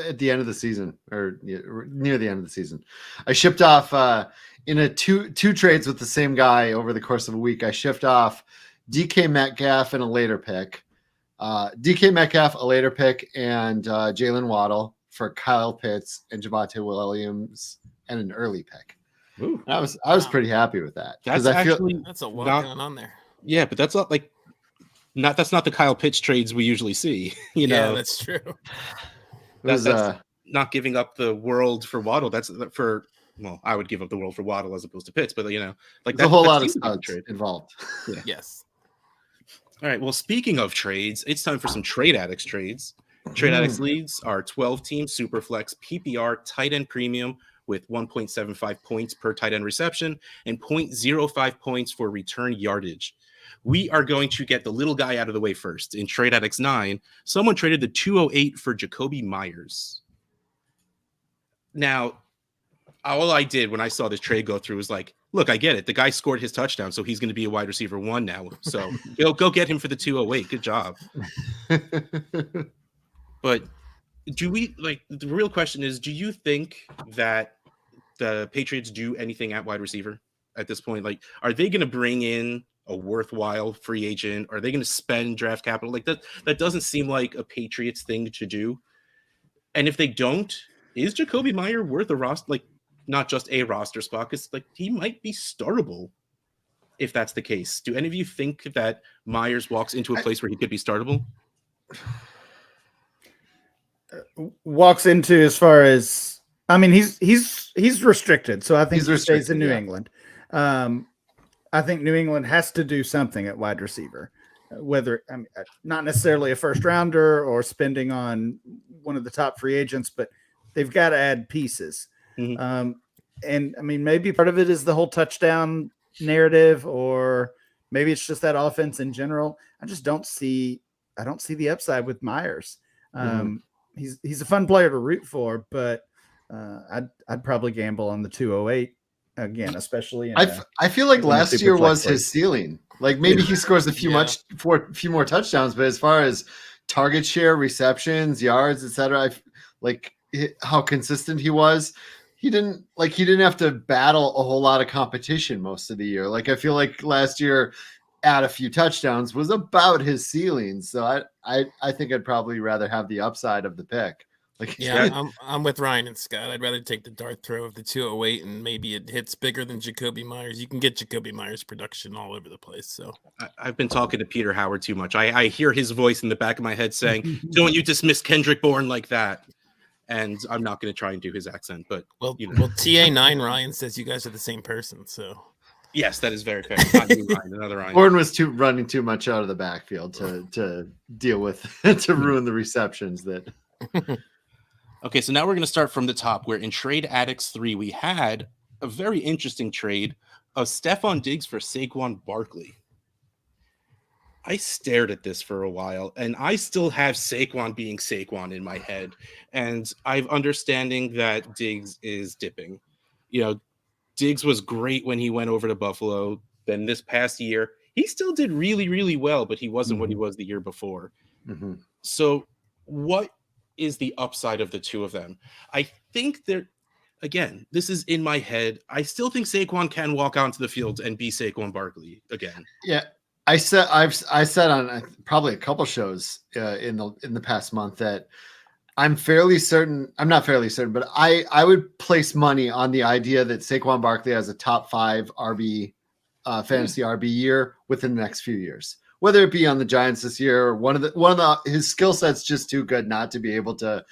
at the end of the season or near the end of the season. I shipped off in a two trades with the same guy over the course of a week. I shipped off DK Metcalf and a later pick DK Metcalf, a later pick, and Jalen Waddle for Kyle Pitts and Javonte Williams and an early pick. Ooh. I was pretty happy with that That's I feel actually That's a lot not, going on there. yeah, but that's that's not the Kyle Pitts trades we usually see. You Yeah, know, that's true. it was not giving up the world for Waddle. That's for, well, I would give up the world for Waddle as opposed to Pitts, but you know, like there's a whole that lot of seems like a studs trade. involved. Yes. All right. Well, speaking of trades, it's time for some Trade Addicts trades. Trade Addicts leagues are 12-team Superflex PPR tight end premium with 1.75 points per tight end reception and 0.05 points for return yardage. We are going to get the little guy out of the way first. In Trade Addicts 9, someone traded the 208 for Jacoby Myers. Now, all I did when I saw this trade go through was like, look, I get it. The guy scored his touchdown, so he's going to be a wide receiver 1 now. So go get him for the 208. Good job. But do we, like, the real question is, do you think that the Patriots do anything at wide receiver at this point? Like, are they going to bring in a worthwhile free agent? Are they going to spend draft capital? Like, that doesn't seem like a Patriots thing to do. And if they don't, is Jacoby Meyer worth a roster, like, not just a roster spot? Because, like, he might be startable if that's the case. Do any of you think that Myers walks into a place where he could be startable? Walks into, as far as, I mean, he's restricted, so I think he stays in New England. I think New England has to do something at wide receiver, whether, I mean, not necessarily a first rounder or spending on one of the top free agents, but they've got to add pieces. Mm-hmm. And I mean, maybe part of it is the whole touchdown narrative, or maybe it's just that offense in general. I don't see the upside with Myers. He's a fun player to root for, but I'd probably gamble on the 208 again, especially. I feel like last year was his ceiling. Like, maybe he scores a few more touchdowns, but as far as target share, receptions, yards, etc., like how consistent he was. He didn't have to battle a whole lot of competition most of the year. Like, I feel like last year, add a few touchdowns was about his ceiling. So I think I'd probably rather have the upside of the pick. Like, yeah, I'm with Ryan and Scott. I'd rather take the dart throw of the 208, and maybe it hits bigger than Jacoby Myers. You can get Jacoby Myers production all over the place. So I've been talking to Peter Howard too much. I hear his voice in the back of my head saying, "Don't you dismiss Kendrick Bourne like that?" And I'm not going to try and do his accent, but you know. Well, TA9 Ryan says you guys are the same person. So yes, that is very fair. Not you, Ryan, another Ryan. Bourne was running too much out of the backfield to deal with to ruin the receptions that. Okay, so now we're going to start from the top, where in Trade Addicts 3, we had a very interesting trade of Stephon Diggs for Saquon Barkley. I stared at this for a while, and I still have Saquon being Saquon in my head, and I'm understanding that Diggs is dipping. You know, Diggs was great when he went over to Buffalo. Then this past year, he still did really, really well, but he wasn't what he was the year before. So what is the upside of the two of them? I think they're, again, this is in my head. I still think Saquon can walk onto the field and be Saquon Barkley again. Yeah. I said on probably a couple shows in the past month that I'm fairly certain. I'm not fairly certain, but I would place money on the idea that Saquon Barkley has a top 5 RB fantasy RB year within the next few years. Whether it be on the Giants this year or one of the his skill set's just too good not to be able to,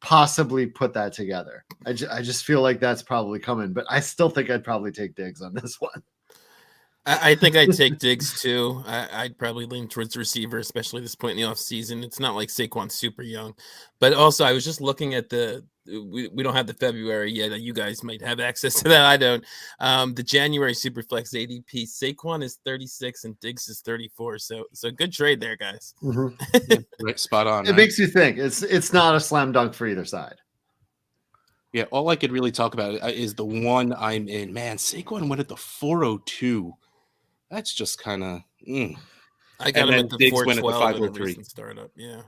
possibly put that together. I just feel like that's probably coming, but I still think I'd probably take Diggs on this one. I think I'd take Diggs too. I'd probably lean towards receiver, especially at this point in the offseason. It's not like Saquon's super young. But also, I was just looking at we don't have the February yet. You guys might have access to that. I don't. The January Superflex ADP, Saquon is 36 and Diggs is 34. So good trade there, guys. Yeah, right, spot on. It makes you think. It's not a slam dunk for either side. Yeah, all I could really talk about is the one I'm in. Man, Saquon went at the 402. That's just kind of. I got him at the Diggs went at the 503 startup. Yeah.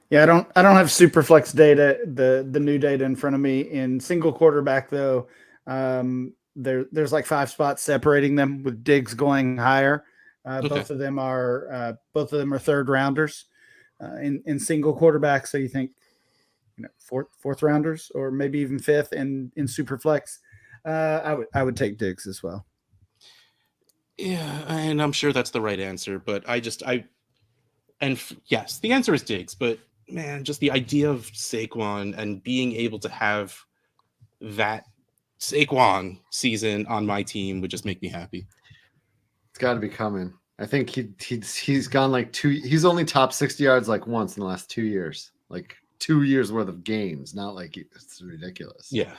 Yeah, I don't have Superflex data, the new data in front of me. In single quarterback though, there's like 5 spots separating them, with Diggs going higher. Both of them are third rounders in single quarterbacks. So you think, fourth rounders or maybe even fifth in super flex. I would take Diggs as well. Yeah, and I'm sure that's the right answer, but yes, the answer is Diggs, but man, just the idea of Saquon and being able to have that Saquon season on my team would just make me happy. It's got to be coming. I think he's gone like he's only top 60 yards like once in the last 2 years, like 2 years worth of games. Not like it's ridiculous. Yeah,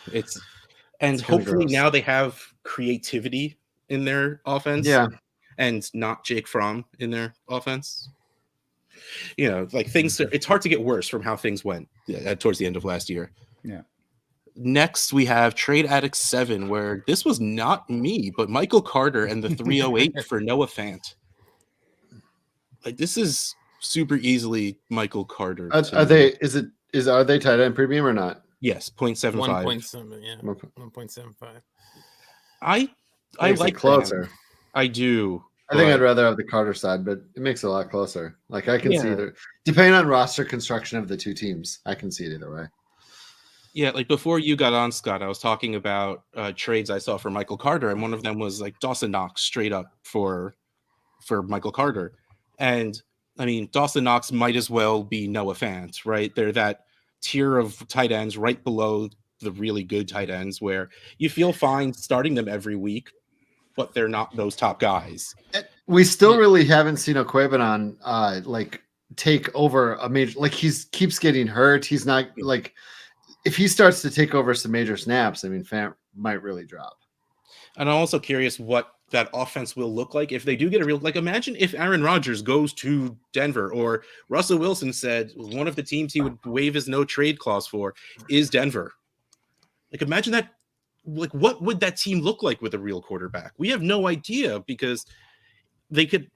and hopefully now they have creativity in their offense. Yeah, and not Jake Fromm in their offense. Like it's hard to get worse from how things went towards the end of last year. Yeah. Next, we have Trade Addicts 7, where this was not me, but Michael Carter and the 308 for Noah Fant. Like, this is super easily Michael Carter. Are they tight end premium or not? Yes, 0.75. 1.7, yeah. 1.75. I like closer. Fant. I do. I think I'd rather have the Carter side, but it makes it a lot closer. Like I can see either, depending on roster construction of the two teams, I can see it either way. Yeah, like before you got on, Scott, I was talking about trades I saw for Michael Carter, and one of them was like Dawson Knox straight up for Michael Carter. And I mean, Dawson Knox might as well be Noah Fant, right? They're that tier of tight ends right below the really good tight ends where you feel fine starting them every week, but they're not those top guys. We still really haven't seen Okwebanon like take over a major, like keeps getting hurt. He's not like, if he starts to take over some major snaps, I mean, Fant might really drop. And I'm also curious what that offense will look like if they do get a real, like, imagine if Aaron Rodgers goes to Denver, or Russell Wilson said one of the teams he would waive his no trade clause for is Denver. Like, imagine that. Like, what would that team look like with a real quarterback? We have no idea, because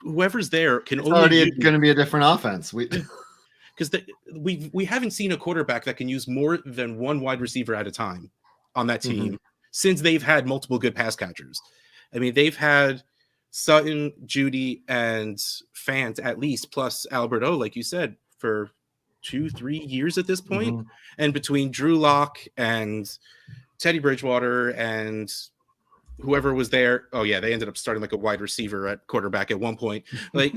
whoever's there can it's only already going to be a different offense. Because we haven't seen a quarterback that can use more than one wide receiver at a time on that team since they've had multiple good pass catchers. I mean, they've had Sutton, Judy, and Fant at least, plus Alberto, like you said, for 2-3 years at this point. And between Drew Lock and Teddy Bridgewater and whoever was there, they ended up starting like a wide receiver at quarterback at one point. Like,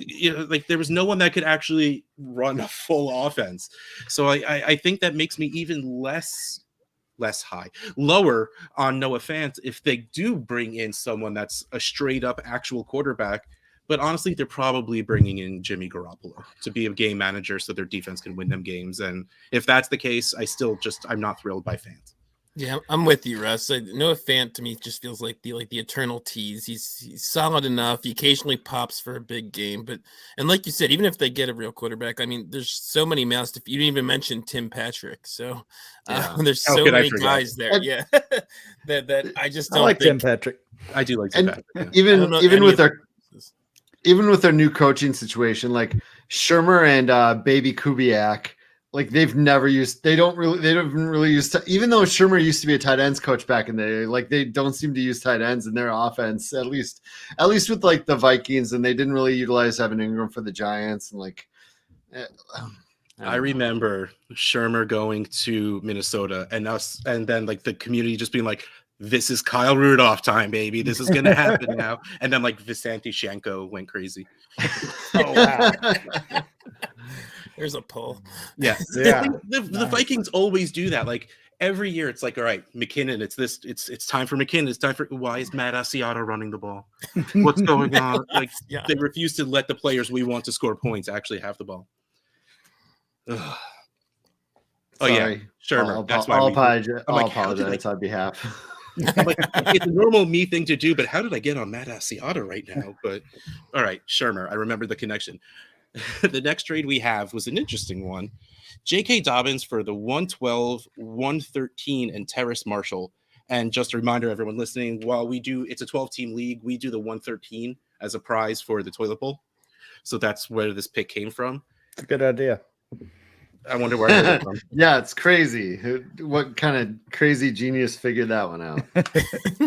like there was no one that could actually run a full offense. So I think that makes me even lower on Noah Fant if they do bring in someone that's a straight up actual quarterback. But honestly, they're probably bringing in Jimmy Garoppolo to be a game manager so their defense can win them games. And if that's the case, I'm not thrilled by Fant. Yeah, I'm with you, Russ. Noah Fant to me just feels like the eternal tease. He's solid enough. He occasionally pops for a big game, and like you said, even if they get a real quarterback, I mean, there's so many mouths. You didn't even mention Tim Patrick, so there's so many guys there. Yeah, that I just don't like think... Tim Patrick. I do like Tim Patrick. Yeah. Even with their new coaching situation, like Shermer and Baby Kubiak. Like they don't really use, even though Shermer used to be a tight ends coach back in the day, like they don't seem to use tight ends in their offense, at least with like the Vikings, and they didn't really utilize Evan Ingram for the Giants. And like, I remember Shermer going to Minnesota and then like the community just being like, this is Kyle Rudolph time, baby. This is going to happen now. And then like Visanti Shanko went crazy. Oh, wow. There's a pull. Yeah. The Vikings always do that. Like every year it's like, all right, McKinnon, it's time for McKinnon. It's time for, why is Matt Asiata running the ball? What's going on? Like they refuse to let the players we want to score points actually have the ball. Ugh. Sorry. Shermer. That's why I'll apologize on behalf. Like, it's a normal me thing to do, but how did I get on Matt Asiata right now? But all right, Shermer, I remember the connection. The next trade we have was an interesting one. J.K. Dobbins for the 112, 113, and Terrace Marshall. And just a reminder, everyone listening, while it's a 12-team league, we do the 113 as a prize for the toilet bowl. So that's where this pick came from. It's a good idea. I wonder where I heard it from. Yeah, it's crazy. What kind of crazy genius figured that one out?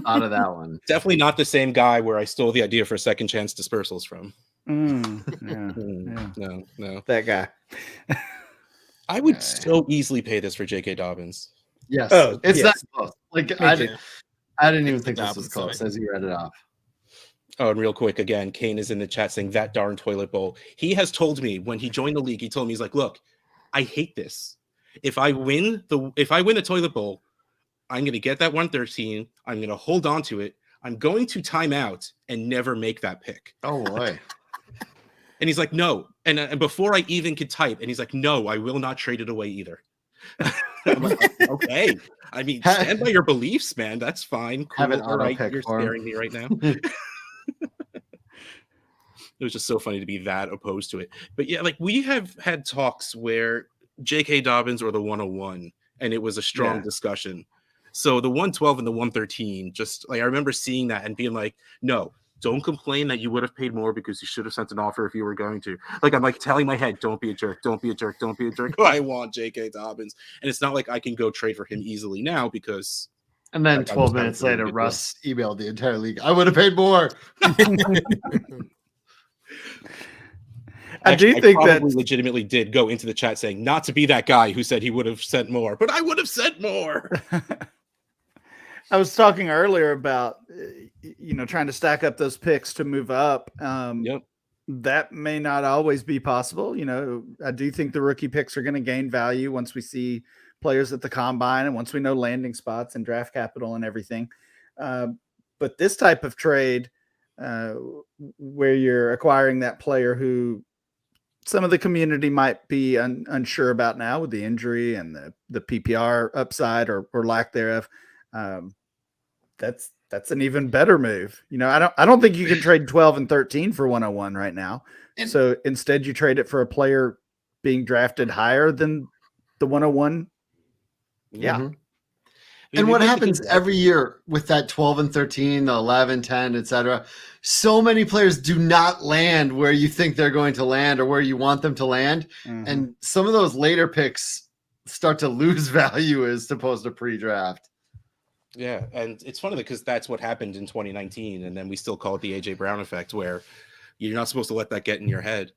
Out of that one. Definitely not the same guy where I stole the idea for second chance dispersals from. Yeah. No. That guy. I would so easily pay this for J.K. Dobbins. Yes. Oh, It's yes. not close. Like I didn't even It's the think this was Dobbins close side. as you read it off. Oh, and real quick, again, Kane is in the chat saying that darn toilet bowl. He has told me when he joined the league, he told me, he's like, look, I hate this. If I win the toilet bowl, I'm going to get that 113. I'm going to hold on to it. I'm going to time out and never make that pick. Oh boy. And he's like, no. And before I even could type, and he's like, no, I will not trade it away either. I'm like, okay. I mean, stand by your beliefs, man. That's fine. Cool. Have an All right, auto pick you're for him. scaring me right now. It was just so funny to be that opposed to it. But yeah, like we have had talks where J.K. Dobbins or the 101, and it was a strong discussion. So the 112 and the 113, just like I remember seeing that and being like, no, don't complain that you would have paid more because you should have sent an offer if you were going to. Like I'm like telling my head, don't be a jerk, don't be a jerk, don't be a jerk. I want J.K. Dobbins. And it's not like I can go trade for him easily now because And then like, 12 minutes later, Russ emailed the entire league. I would have paid more. I do think that legitimately did go into the chat saying not to be that guy who said he would have sent more, but I would have sent more. I was talking earlier about trying to stack up those picks to move up. That may not always be possible. I do think the rookie picks are going to gain value once we see players at the combine and once we know landing spots and draft capital and everything. But this type of trade where you're acquiring that player who some of the community might be unsure about now with the injury and the PPR upside or lack thereof. That's an even better move. I don't think you can trade 12 and 13 for 101 right now. So instead you trade it for a player being drafted higher than the 101. Yeah. Mm-hmm. And what happens every year with that 12 and 13, the 11, 10, etc. So many players do not land where you think they're going to land or where you want them to land. Mm-hmm. And some of those later picks start to lose value as opposed to pre-draft. Yeah, and it's funny because that's what happened in 2019, and then we still call it the AJ Brown effect, where you're not supposed to let that get in your head.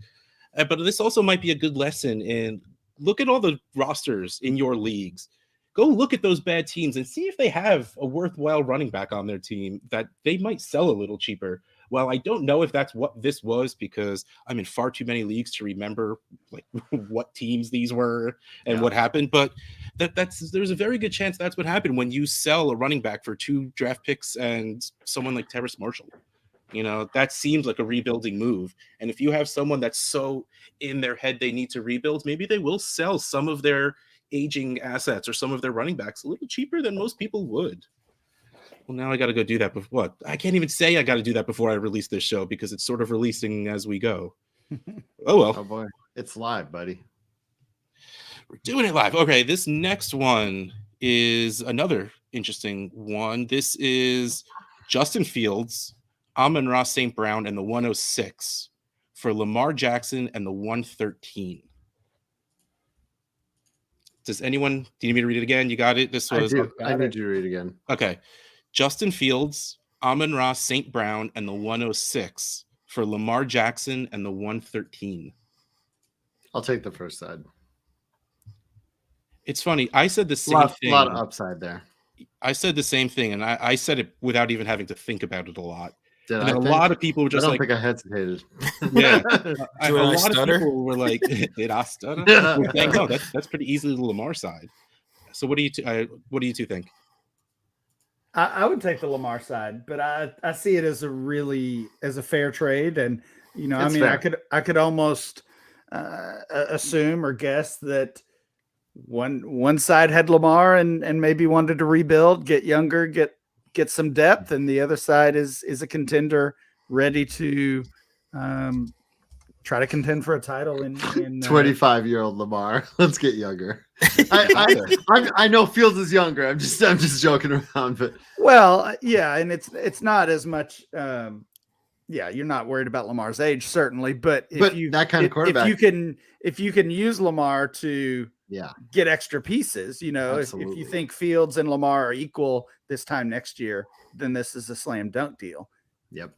But this also might be a good lesson in look at all the rosters in your leagues. Go look at those bad teams and see if they have a worthwhile running back on their team that they might sell a little cheaper. Well, I don't know if that's what this was because I'm in far too many leagues to remember like what teams these were and what happened. But there's a very good chance that's what happened when you sell a running back for 2 draft picks and someone like Terrace Marshall. That seems like a rebuilding move. And if you have someone that's so in their head they need to rebuild, maybe they will sell some of their aging assets or some of their running backs a little cheaper than most people would. Well, now I got to go do that. Before what? I can't even say I got to do that before I release this show because it's sort of releasing as we go. Oh, well. Oh, boy. It's live, buddy. We're doing it live. Okay, this next one is another interesting one. This is Justin Fields, Amon-Ra St. Brown, and the 106 for Lamar Jackson and the 113. Do you need me to read it again? You got it? This was. I need you to read it again. Okay. Justin Fields, Amon-Ra St. Brown, and the 106 for Lamar Jackson and the 113. I'll take the first side. It's funny. I said the same thing. A lot of upside there. I said the same thing, and I said it without even having to think about it a lot. Did and a lot of people were just I don't think I hesitated. Yeah. A lot of people were like, did I stutter? Like, no, that's pretty easily the Lamar side. So what do you two think? I would take the Lamar side, but I see it as a fair trade. And, I could almost assume or guess that one side had Lamar and maybe wanted to rebuild, get younger, get some depth, and the other side is a contender ready to try to contend for a title in 25-year-old Lamar. Let's get younger. I know Fields is younger. I'm just joking around, but and it's not as much. You're not worried about Lamar's age, certainly, but that kind of quarterback, if you can use Lamar to get extra pieces, if you think Fields and Lamar are equal this time next year, then this is a slam dunk deal. Yep.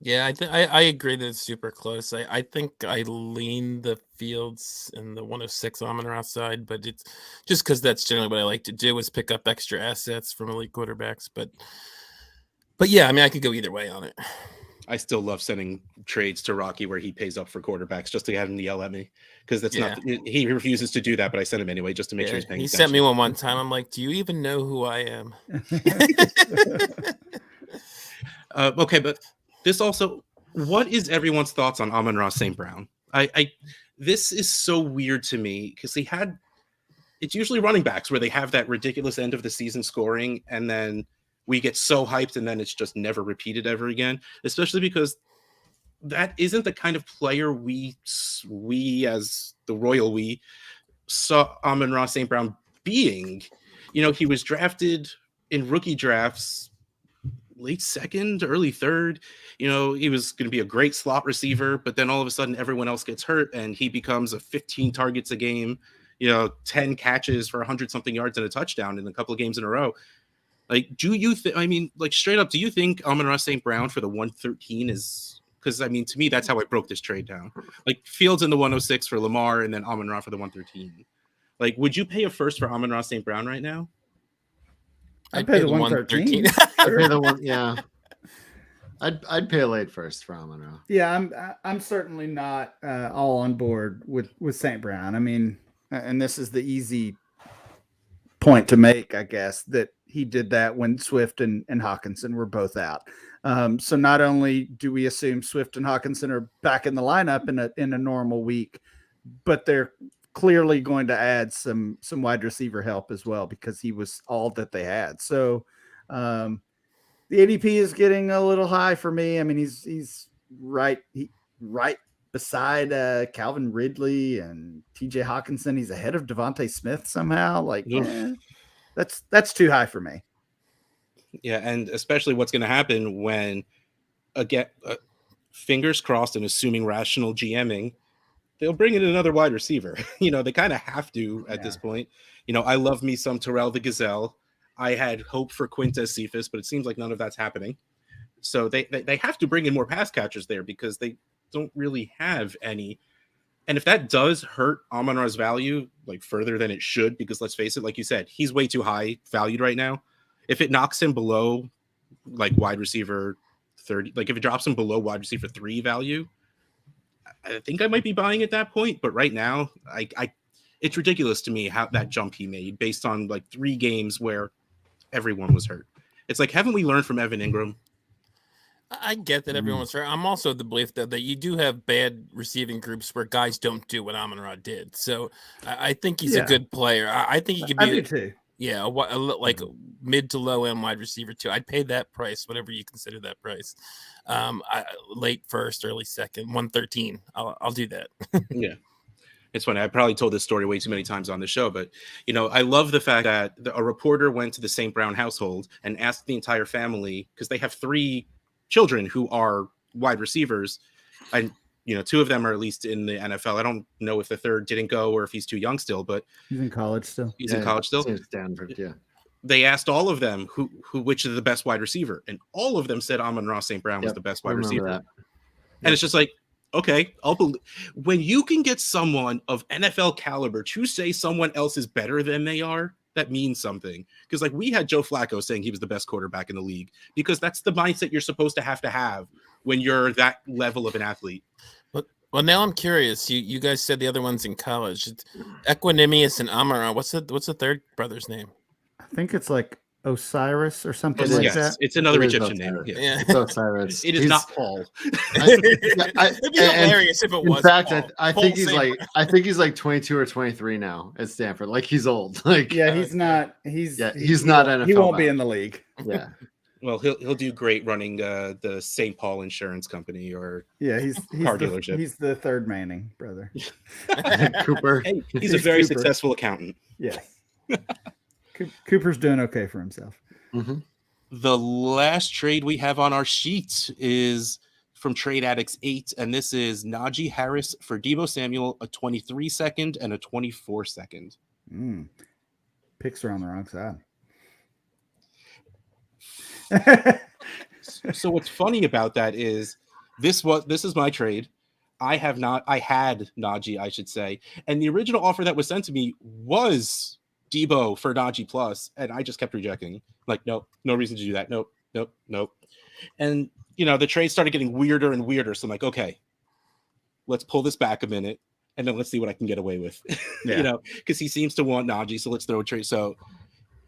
Yeah, I agree that it's super close. I think I lean the Fields and the 106 Amon-Ra side, but it's just because that's generally what I like to do is pick up extra assets from elite quarterbacks. But yeah, I mean, I could go either way on it. I still love sending trades to Rocky where he pays up for quarterbacks just to have him to yell at me because that's not he refuses to do that, but I send him anyway just to make sure he's paying He attention. sent me one time. I'm like, do you even know who I am? Okay, but this also, what is everyone's thoughts on Amon-Ra St. Brown? This is so weird to me because it's usually running backs where they have that ridiculous end of the season scoring and then we get so hyped and then it's just never repeated ever again, especially because that isn't the kind of player we as the royal we saw Amon-Ra St. Brown being. He was drafted in rookie drafts late second, early third. He was going to be a great slot receiver, but then all of a sudden everyone else gets hurt and he becomes a 15 targets a game, 10 catches for 100 something yards and a touchdown in a couple of games in a row. Like, do you think, straight up, do you think Amon-Ra St. Brown for the 113 is, because to me, that's how I broke this trade down. Like Fields in the 106 for Lamar and then Amon-Ra for the 113. Like, would you pay a first for Amon-Ra St. Brown right now? I'd pay the 113. I'd pay the one, yeah. I'd pay a late first for Amon-Ra. Yeah, I'm certainly not all on board with St. Brown. I mean, and this is the easy point to make, I guess, that he did that when Swift and Hawkinson were both out. So not only do we assume Swift and Hawkinson are back in the lineup in a normal week, but they're clearly going to add some wide receiver help as well because he was all that they had. So the ADP is getting a little high for me. I mean, he's right beside Calvin Ridley and TJ Hawkinson. He's ahead of Devontae Smith somehow. Like, that's too high for me. Yeah, and especially what's going to happen when, again, fingers crossed and assuming rational GMing, they'll bring in another wide receiver. They kind of have to at this point. I love me some Terrell the Gazelle. I had hope for Quintez Cephas, but it seems like none of that's happening. So they have to bring in more pass catchers there because they don't really have any. And if that does hurt Amon-Ra's value like further than it should, because let's face it, like you said, he's way too high valued right now. If it knocks him below like wide receiver 30, like if it drops him below wide receiver 3 value, I think I might be buying at that point. But right now, it's ridiculous to me how that jump he made based on like 3 games where everyone was hurt. It's like, haven't we learned from Evan Ingram? I get that everyone was hurt. I'm also of the belief that you do have bad receiving groups where guys don't do what Amon-Ra did. So I think he's a good player. I think he could be. I do too. Yeah, like mid to low end wide receiver too. I'd pay that price, whatever you consider that price. Late first, early second, 113. I'll do that. Yeah, it's funny. I probably told this story way too many times on the show, but I love the fact that a reporter went to the St. Brown household and asked the entire family, because they have 3 children who are wide receivers, and 2 of them are at least in the NFL. I don't know if the third didn't go or if he's too young still, but he's in college still. He's in college still. Stanford, yeah. They asked all of them which is the best wide receiver, and all of them said Amon-Ra St. Brown was the best wide receiver. That. And it's just like, okay, I'll believe when you can get someone of NFL caliber to say someone else is better than they are. That means something, because like we had Joe Flacco saying he was the best quarterback in the league, because that's the mindset you're supposed to have when you're that level of an athlete. Well, now I'm curious. You guys said the other one's in college. It's Equanimous and Amon-Ra. What's the third brother's name? I think it's like Osiris or something like that. It's another Egyptian name. Yeah. It's Osiris. It is not Paul. It'd be hilarious if it was. In fact, Paul. I think he's like 22 or 23 now at Stanford. Like he's old. Like he's not. He's not NFL. He won't be in the league. Yeah. Well, he'll do great running the St. Paul Insurance Company or he's car dealership. He's the third Manning brother. Cooper. Hey, he's a very successful accountant. Yeah. Cooper's doing okay for himself. Mm-hmm. The last trade we have on our sheet is from Trade Addicts 8, and this is Najee Harris for Deebo Samuel, a 23-second and a 24-second. Picks are on the wrong side. So what's funny about that is this is my trade. I had Najee, I should say. And the original offer that was sent to me was Debo for Najee Plus, and I just kept rejecting. Like, nope, no reason to do that. Nope. And the trade started getting weirder and weirder. So I'm like, okay, let's pull this back a minute, and then let's see what I can get away with. Yeah. Because he seems to want Najee, so let's throw a trade. So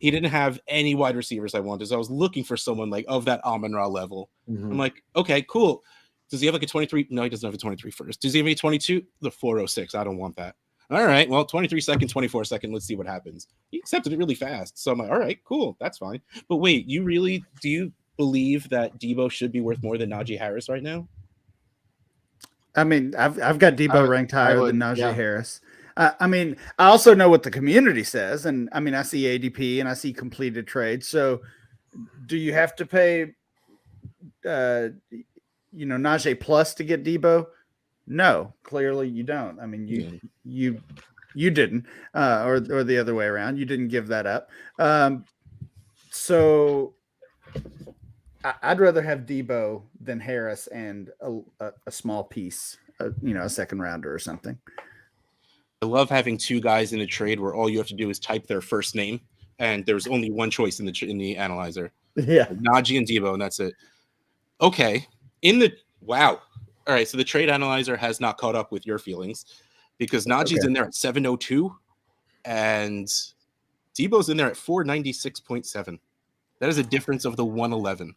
he didn't have any wide receivers I wanted. So I was looking for someone like of that Amon-Ra level. I'm like, okay, cool. Does he have like a 23? No, he doesn't have a 23 first. Does he have a 22? The 406. I don't want that. All right, well, 23 second, 24 second. Let's see what happens. He accepted it really fast. So I'm like, all right, cool. That's fine. But wait, do you believe that Debo should be worth more than Najee Harris right now? I mean, I've got Debo ranked higher than Najee yeah. Harris. I mean, I also know what the community says, and I mean, I see ADP and I see completed trades. So, do you have to pay, Najee plus to get Debo? No, clearly you don't. I mean, you didn't, or the other way around. You didn't give that up. So I'd rather have Debo than Harris and a small piece, a second rounder or something. I love having two guys in a trade where all you have to do is type their first name, and there's only one choice in the analyzer. Yeah, Najee and Debo, and that's it. Okay, wow. All right, so the trade analyzer has not caught up with your feelings because Najee's in there at 702, and Debo's in there at 496.7. That is a difference of the 111.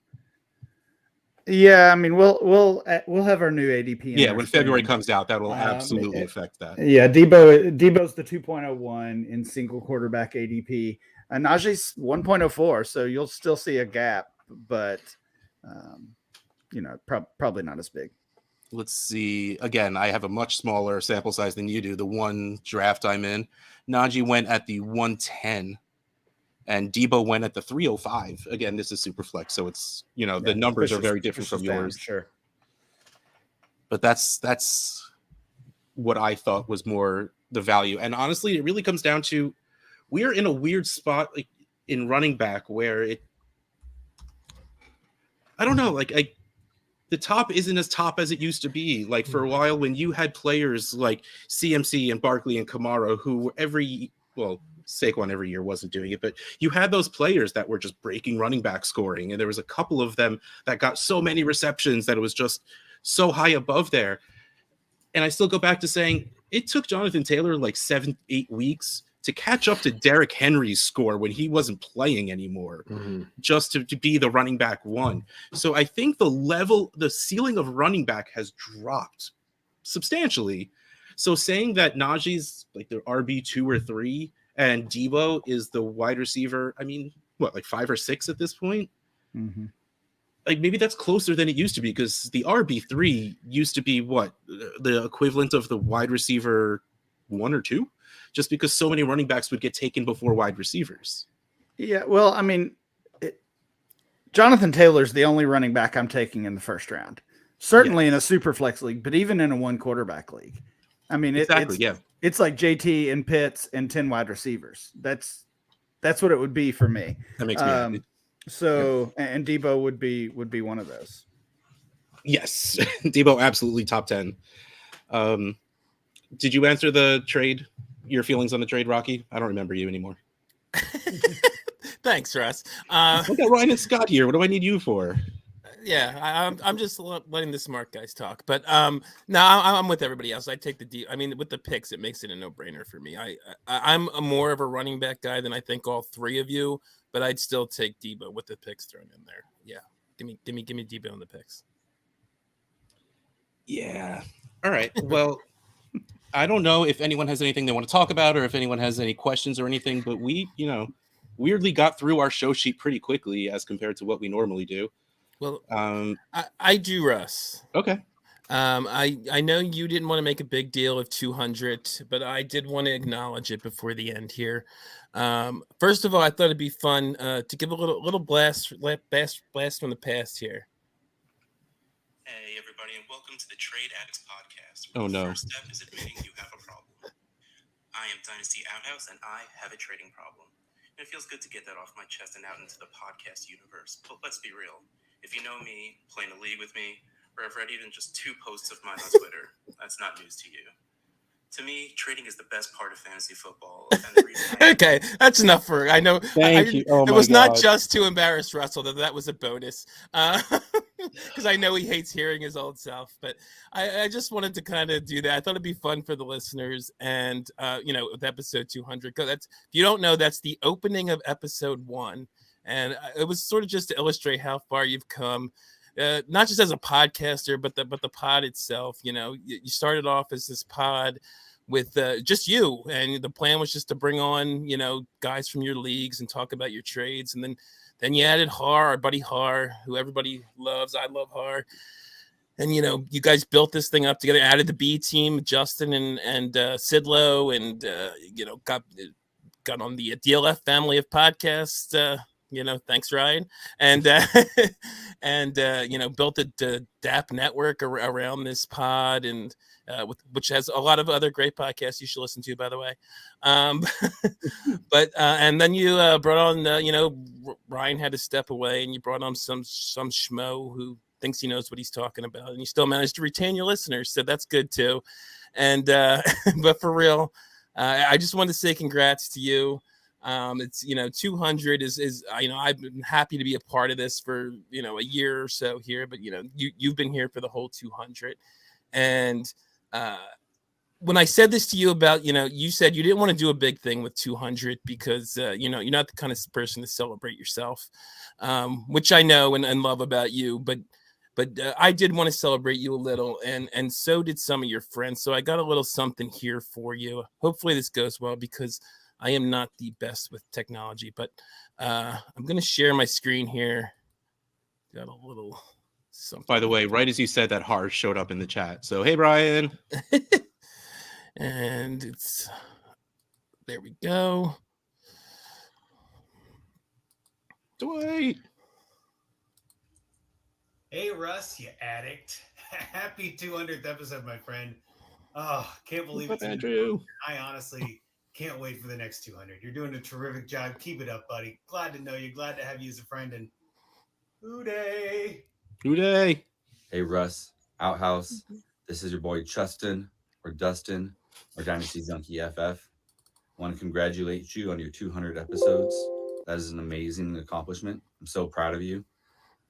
Yeah, I mean, we'll have our new ADP. Yeah, when February comes out, that will absolutely affect that. Yeah, Debo's the 2.01 in single quarterback ADP. Najee's 1.04, so you'll still see a gap, but probably not as big. Let's see. Again, I have a much smaller sample size than you do. The one draft I'm in, Najee went at the 110. And Debo went at the 305. Again, this is super flex, so it's the numbers are very different from yours. Sure, but that's what I thought was more the value. And honestly, it really comes down to we're in a weird spot in running back where I don't know, the top isn't as top as it used to be. Like for a while, when you had players like CMC and Barkley and Kamara, who Saquon every year wasn't doing it, but you had those players that were just breaking running back scoring. And there was a couple of them that got so many receptions that it was just so high above there. And I still go back to saying it took Jonathan Taylor like 7-8 weeks to catch up to Derrick Henry's score when he wasn't playing anymore, just to be the running back one. So I think the ceiling of running back has dropped substantially. So saying that Najee's like the RB2 or 3 and Debo is the wide receiver, I mean, like 5 or 6 at this point? Mm-hmm. Like maybe that's closer than it used to be, because the RB3 used to be the equivalent of the wide receiver 1 or 2, just because so many running backs would get taken before wide receivers. Yeah, well, I mean, Jonathan Taylor's the only running back I'm taking in the first round. Certainly in a super flex league, but even in a 1 quarterback league. I mean, it's like JT and Pitts and 10 wide receivers. That's what it would be for me. That makes me happy. So, and Debo would be one of those. Yes, Debo absolutely top 10. Did you answer the trade? Your feelings on the trade, Rocky? I don't remember you anymore. Thanks, Russ. I got Ryan and Scott here. What do I need you for? Yeah, I'm just letting the smart guys talk. But no, I'm with everybody else. I take with the picks, it makes it a no-brainer for me. I'm more of a running back guy than I think all three of you, but I'd still take Debo with the picks thrown in there. Yeah, give me Debo on the picks. Yeah. All right. Well, I don't know if anyone has anything they want to talk about or if anyone has any questions or anything, but we, weirdly got through our show sheet pretty quickly as compared to what we normally do. Well, I do, Russ. Okay. I know you didn't want to make a big deal of 200, but I did want to acknowledge it before the end here. First of all, I thought it'd be fun to give a little blast from the past here. Hey, everybody, and welcome to the Trade Addicts podcast. Oh, no. The first step is admitting you have a problem. I am Dynasty Outhouse, and I have a trading problem. And it feels good to get that off my chest and out into the podcast universe. But let's be real. If you know me, play in a league with me, or I've read even just 2 posts of mine on Twitter. That's not news to you. To me, trading is the best part of fantasy football. And the reason Okay, that's enough for. I know. Thank you. Oh it my was not God. just to embarrass Russell. That was a bonus, because I know he hates hearing his old self. But I just wanted to kind of do that. I thought it'd be fun for the listeners, and with episode 200. Because that's, if you don't know, that's the opening of episode 1, and it was sort of just to illustrate how far you've come. Not just as a podcaster, but the pod itself. You started off as this pod with just you, and the plan was just to bring on guys from your leagues and talk about your trades, and then you added our buddy Har, who everybody loves. I love Har, and you guys built this thing up together. Added the B team, Justin and Sidlow, and got on the DLF family of podcasts. Thanks, Ryan, and built the DAP network around this pod, and which has a lot of other great podcasts you should listen to, by the way. But and then you brought on, Ryan had to step away, and you brought on some schmo who thinks he knows what he's talking about, and you still managed to retain your listeners, so that's good too. And but for real, I just wanted to say congrats to you. It's 200 is I've been happy to be a part of this for a year or so here, but you've been here for the whole 200. And when I said this to you about you said you didn't want to do a big thing with 200 because you're not the kind of person to celebrate yourself, which I know and love about you, but I did want to celebrate you a little, and so did some of your friends. So I got a little something here for you. Hopefully this goes well, because I am not the best with technology, but I'm going to share my screen here. Got a little something. By the way, right as you said that, Har showed up in the chat. So, hey, Brian. And there we go. Dwight. Hey, Russ, you addict. Happy 200th episode, my friend. Oh, can't believe it's Andrew. I honestly can't wait for the next 200. You're doing a terrific job. Keep it up, buddy. Glad to know you. Glad to have you as a friend. And Hooday. Hooday. Hey, Russ, Outhouse. This is your boy Chustin, or Dustin, or Dynasty Junkie FF. I want to congratulate you on your 200 episodes. That is an amazing accomplishment. I'm so proud of you.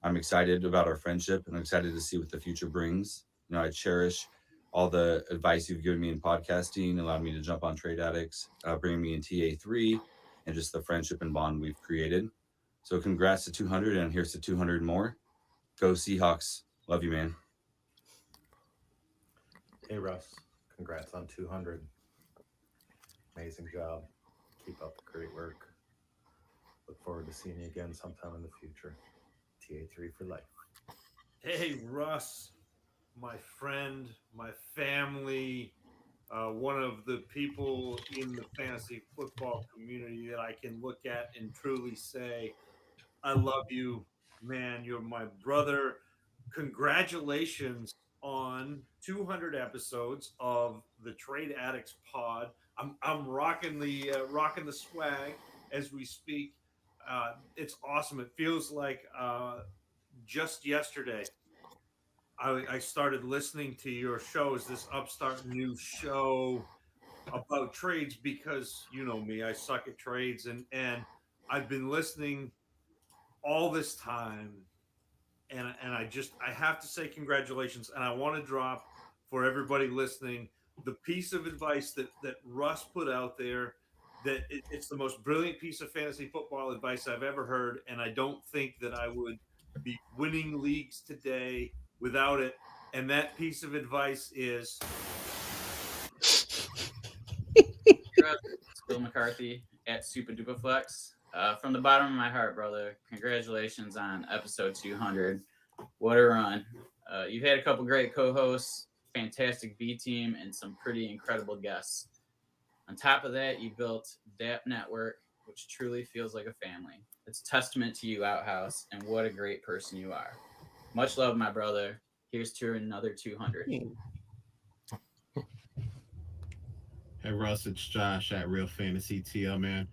I'm excited about our friendship, and I'm excited to see what the future brings. I cherish all the advice you've given me in podcasting, allowed me to jump on Trade Addicts, bringing me in TA3, and just the friendship and bond we've created. So congrats to 200, and here's to 200 more. Go Seahawks. Love you, man. Hey, Russ. Congrats on 200. Amazing job. Keep up the great work. Look forward to seeing you again sometime in the future. TA3 for life. Hey, Russ, my friend, my family, one of the people in the fantasy football community that I can look at and truly say, I love you, man. You're my brother. Congratulations on 200 episodes of the Trade Addicts pod. I'm rocking the swag as we speak. It's awesome. It feels like just yesterday I started listening to your shows, this upstart new show about trades, because you know me, I suck at trades, and I've been listening all this time, and I have to say congratulations, and I want to drop for everybody listening the piece of advice that Russ put out there, that it's the most brilliant piece of fantasy football advice I've ever heard, and I don't think that I would be winning leagues today without it. And that piece of advice is Bill McCarthy at Super Duper Flex. From the bottom of my heart, brother, congratulations on episode 200. What a run. You've had a couple great co-hosts, fantastic B team, and some pretty incredible guests. On top of that, you built DAP Network, which truly feels like a family. It's a testament to you, Outhouse, and what a great person you are. Much love, my brother. Here's to another 200. Hey, Russ, it's Josh at Real Fantasy TL, man.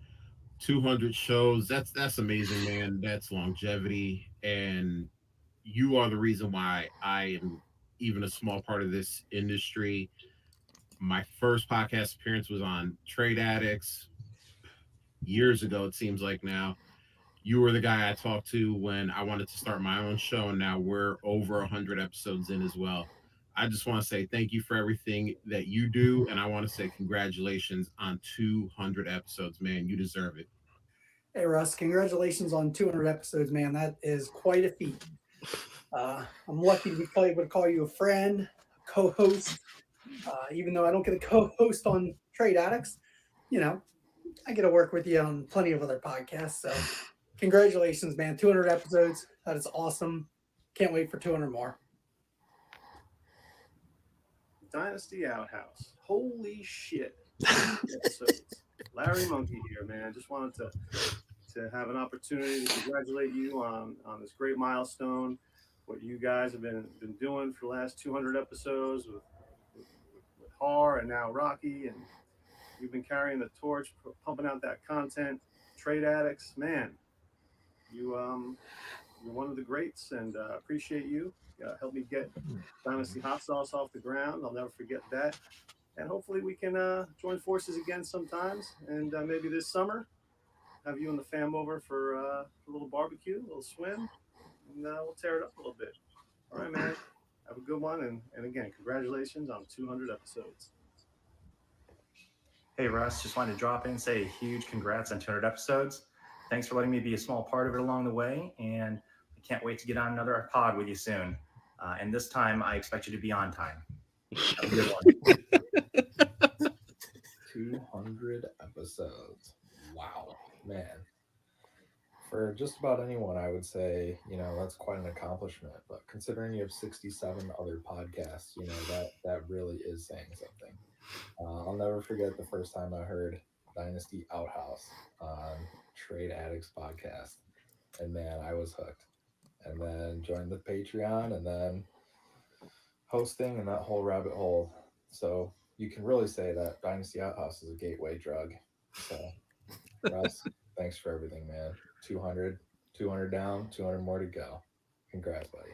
200 shows. That's amazing, man. That's longevity. And you are the reason why I am even a small part of this industry. My first podcast appearance was on Trade Addicts years ago, it seems like now. You were the guy I talked to when I wanted to start my own show, and now we're over 100 episodes in as well. I just want to say thank you for everything that you do, and I want to say congratulations on 200 episodes, man. You deserve it. Hey, Russ, congratulations on 200 episodes, man. That is quite a feat. I'm lucky to be able to call you a friend, a co-host. Even though I don't get a co-host on Trade Addicts, you know, I get to work with you on plenty of other podcasts. So congratulations, man. 200 episodes. That is awesome. Can't wait for 200 more. Dynasty Outhouse. Holy shit. Episodes. Larry Monkey here, man. Just wanted to have an opportunity to congratulate you on this great milestone. What you guys have been doing for the last 200 episodes with Har and now Rocky, and you've been carrying the torch, pumping out that content. Trade Addicts, man, you're one of the greats, and appreciate you. Help me get Dynasty Hot Sauce off the ground. I'll never forget that. And hopefully we can join forces again sometimes, and maybe this summer have you and the fam over for a little barbecue, a little swim, and we'll tear it up a little bit. All right, man. Have a good one, and again, congratulations on 200 episodes. Hey, Russ, just wanted to drop in and say a huge congrats on 200 episodes. Thanks for letting me be a small part of it along the way, and I can't wait to get on another pod with you soon. And this time, I expect you to be on time. Have a good one. 200 episodes. Wow, man. For just about anyone, I would say, that's quite an accomplishment. But considering you have 67 other podcasts, that really is saying something. I'll never forget the first time I heard Dynasty Outhouse on Trade Addicts podcast. And man, I was hooked. And then joined the Patreon and then hosting and that whole rabbit hole. So you can really say that Dynasty Outhouse is a gateway drug. So Russ, thanks for everything, man. 200 down, 200 more to go. Congrats, buddy.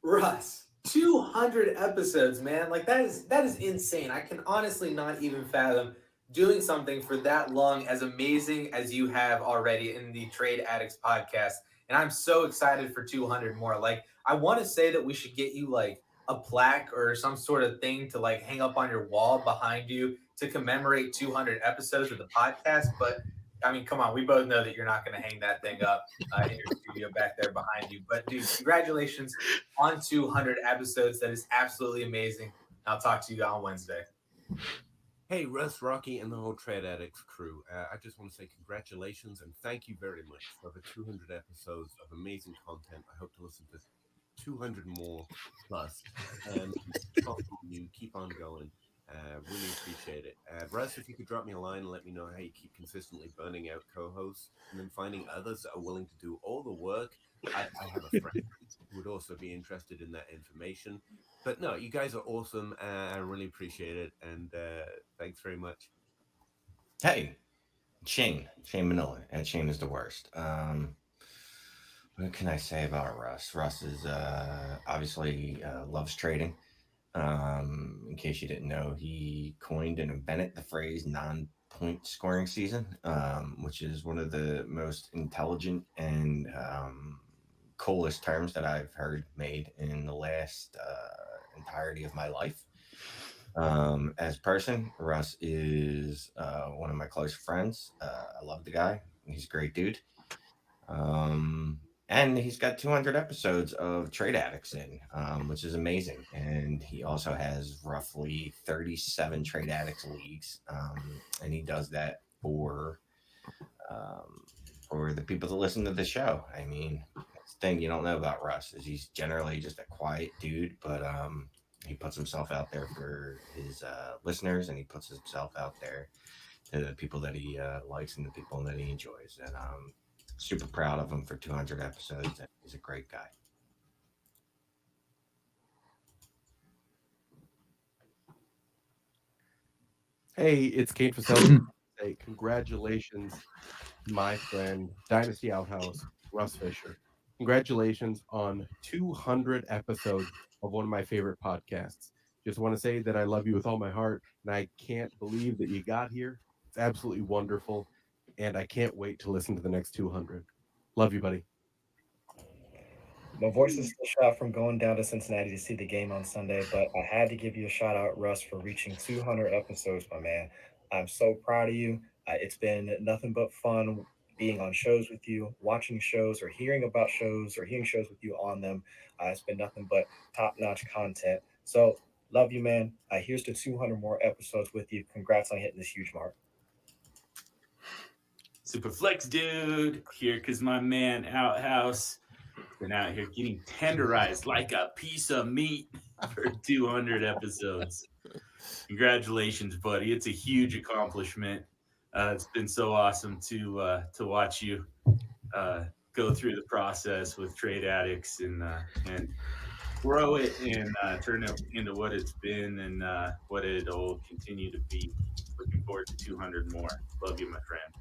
Russ, 200 episodes, man. Like that is insane. I can honestly not even fathom doing something for that long as amazing as you have already in the Trade Addicts podcast. And I'm so excited for 200 more. Like, I want to say that we should get you like a plaque or some sort of thing to like hang up on your wall behind you to commemorate 200 episodes of the podcast. But I mean, come on, we both know that you're not going to hang that thing up in your studio back there behind you. But dude, congratulations on 200 episodes. That is absolutely amazing. I'll talk to you on Wednesday. Hey, Russ, Rocky, and the whole Trade Addicts crew. I just want to say congratulations and thank you very much for the 200 episodes of amazing content. I hope to listen to 200 more plus. Keep on going. Really appreciate it. Russ, if you could drop me a line and let me know how you keep consistently burning out co-hosts and then finding others that are willing to do all the work. I have a friend who would also be interested in that information. But no, you guys are awesome. I really appreciate it. And thanks very much. Hey, Shane Manila. And Shane is the worst. What can I say about Russ? Russ is obviously loves trading. In case you didn't know, he coined and invented the phrase non-point scoring season, which is one of the most intelligent and coolest terms that I've heard made in the last entirety of my life. As a person, Russ is one of my close friends. I love the guy. He's a great dude. And he's got 200 episodes of Trade Addicts in, which is amazing. And he also has roughly 37 Trade Addicts leagues. And he does that for the people that listen to the show. I mean, that's the thing you don't know about Russ is he's generally just a quiet dude, but he puts himself out there for his listeners, and he puts himself out there to the people that he likes and the people that he enjoys. And super proud of him for 200 episodes. He's a great guy. Hey, it's Kate Fasel. Say congratulations, my friend, Dynasty Outhouse, Russ Fisher. congratulations on 200 episodes of one of my favorite podcasts. Just want to say that I love you with all my heart, and I can't believe that you got here. It's absolutely wonderful, and I can't wait to listen to the next 200. Love you, buddy. My voice is still shot from going down to Cincinnati to see the game on Sunday, but I had to give you a shout out, Russ, for reaching 200 episodes, my man. I'm so proud of you. It's been nothing but fun being on shows with you, watching shows or hearing about shows or hearing shows with you on them. It's been nothing but top notch content. So, love you, man. Here's to 200 more episodes with you. Congrats on hitting this huge mark. Super flex, dude. Here, cause my man Outhouse been out here getting tenderized like a piece of meat for 200 episodes. Congratulations, buddy. It's a huge accomplishment. It's been so awesome to watch you go through the process with Trade Addicts and grow it and turn it into what it's been and what it'll continue to be. Looking forward to 200 more. Love you, my friend.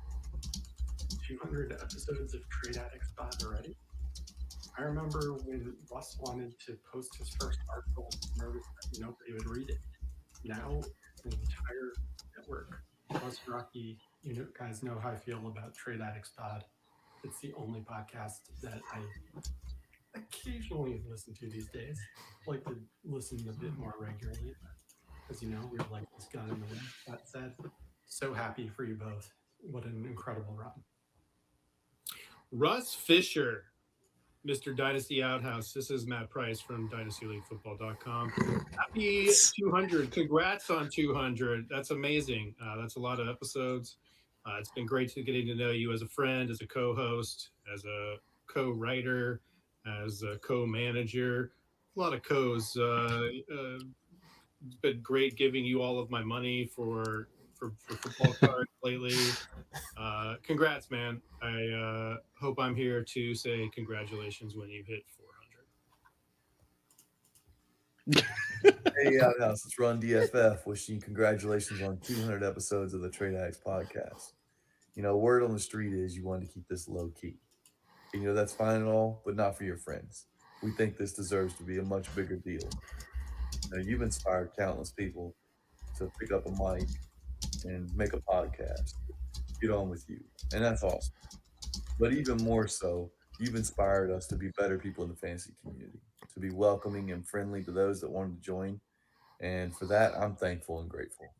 200 episodes of Trade Addicts Pod already. I remember when Russ wanted to post his first article, nervous that nobody would read it. Now, the entire network, plus Rocky, you guys know how I feel about Trade Addicts Pod. It's the only podcast that I occasionally listen to these days. I like to listen a bit more regularly, because real life is gone in the wind. That said, so happy for you both. What an incredible run. Russ Fisher, Mr. Dynasty Outhouse. This is Matt Price from DynastyLeagueFootball.com. Happy 200. Congrats on 200. That's amazing. That's a lot of episodes. It's been great getting to know you as a friend, as a co-host, as a co-writer, as a co-manager. A lot of co's. It's been great giving you all of my money for football cards lately. Congrats, man. I hope I'm here to say congratulations when you hit 400. Hey, Outhouse, it's Run DFF. Wishing you congratulations on 200 episodes of the Trade Addicts podcast. Word on the street is you wanted to keep this low key. And, that's fine and all, but not for your friends. We think this deserves to be a much bigger deal. You've inspired countless people to pick up a mic and make a podcast. Get on with you. And that's awesome. But even more so, you've inspired us to be better people in the fantasy community, to be welcoming and friendly to those that wanted to join. And for that, I'm thankful and grateful.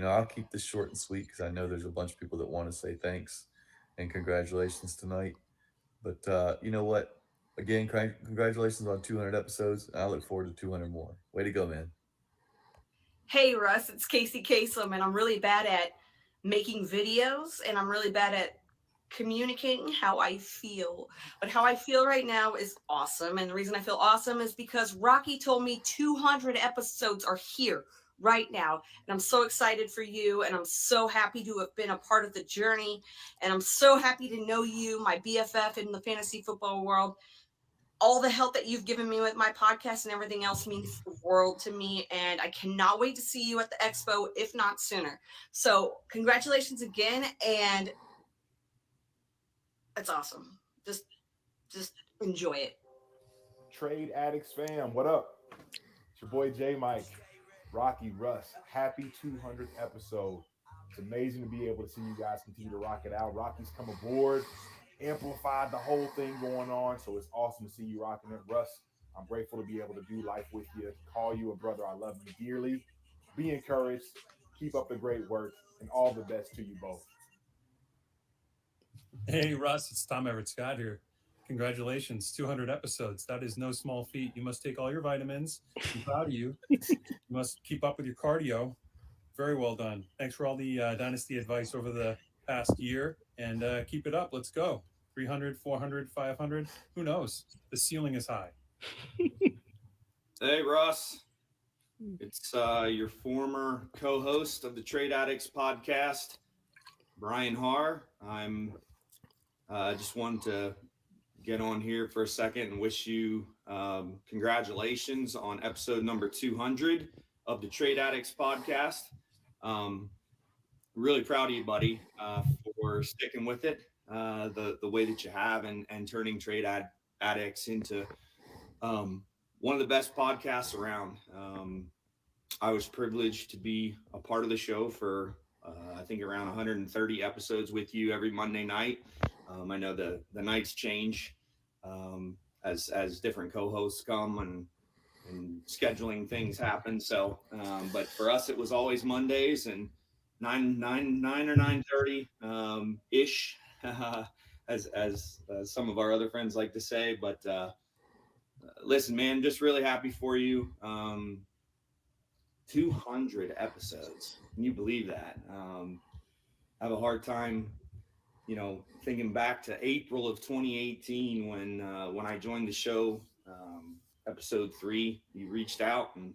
I'll keep this short and sweet because I know there's a bunch of people that want to say thanks and congratulations tonight. But you know what? Again, congratulations on 200 episodes. And I look forward to 200 more. Way to go, man. Hey, Russ, it's Casey Kasem, and I'm really bad at making videos, and I'm really bad at communicating how I feel. But how I feel right now is awesome. And the reason I feel awesome is because Rocky told me 200 episodes are here right now. And I'm so excited for you. And I'm so happy to have been a part of the journey. And I'm so happy to know you, my BFF in the fantasy football world. All the help that you've given me with my podcast and everything else means the world to me. And I cannot wait to see you at the expo, if not sooner. So congratulations again. And it's awesome. Just enjoy it. Trade Addicts fam, what up? It's your boy J Mike, Rocky, Russ. Happy 200th episode. It's amazing to be able to see you guys continue to rock it out. Rocky's come aboard, amplified the whole thing going on, so it's awesome to see you rocking it. Russ, I'm grateful to be able to do life with you, call you a brother. I love you dearly. Be encouraged. Keep up the great work, and all the best to you both. Hey, Russ, it's Tom Everett Scott here. Congratulations, 200 episodes. That is no small feat. You must take all your vitamins. I'm proud of you. You must keep up with your cardio. Very well done. Thanks for all the Dynasty advice over the past year, and keep it up. Let's go. 300, 400, 500. Who knows? The ceiling is high. Hey, Russ. It's your former co-host of the Trade Addicts podcast, Brian Haar. I'm just wanted to get on here for a second and wish you congratulations on episode number 200 of the Trade Addicts podcast. Really proud of you, buddy, for sticking with it the way that you have and turning Trade Addicts into one of the best podcasts around. I was privileged to be a part of the show for I think around 130 episodes with you every Monday night. I know the nights change as different co-hosts come and scheduling things happen. So, but for us, it was always Mondays and 9 or 9:30 ish, as some of our other friends like to say. But listen, man, just really happy for you. 200 episodes. Can you believe that? I have a hard time, thinking back to April of 2018 when I joined the show, episode 3. You reached out and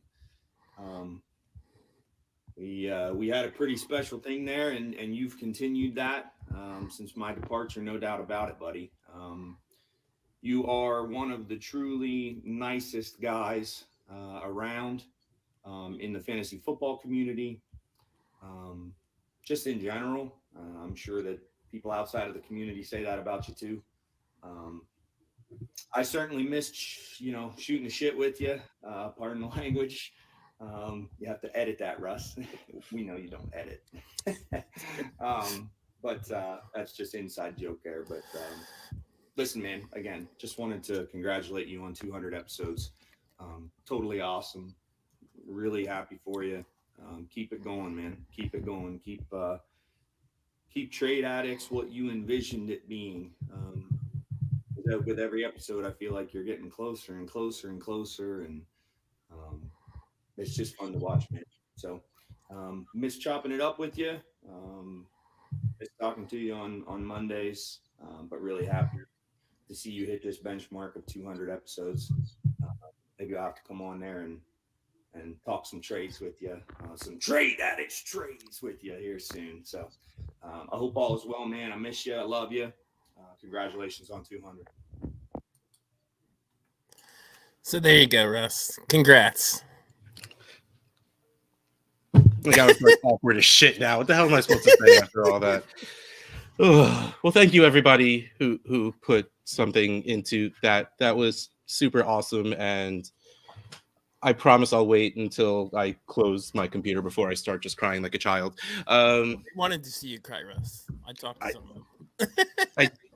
we had a pretty special thing there, and you've continued that since my departure, no doubt about it, buddy. You are one of the truly nicest guys around in the fantasy football community. Just in general, I'm sure that people outside of the community say that about you too. I certainly missed, shooting the shit with you. Pardon the language. You have to edit that, Russ. We know you don't edit. But that's just inside joke there. But listen, man, again, just wanted to congratulate you on 200 episodes. Totally awesome. Really happy for you. Keep it going, man. Keep it going. Keep Trade Addicts what you envisioned it being. With every episode, I feel like you're getting closer and closer and closer, and it's just fun to watch, man. So, miss chopping it up with you. Miss talking to you on Mondays, but really happy to see you hit this benchmark of 200 episodes. Maybe I'll have to come on there and talk some trades with you, some Trade Addicts trades with you here soon. So I hope all is well, man. I miss you. I love you. Congratulations on 200. So there you go, Russ. Congrats. Like, I was like awkward as shit now. What the hell am I supposed to say after all that? Ugh. Well, thank you everybody who put something into that. That was super awesome, and I promise I'll wait until I close my computer before I start just crying like a child. I wanted to see you cry, Russ. I talked to someone.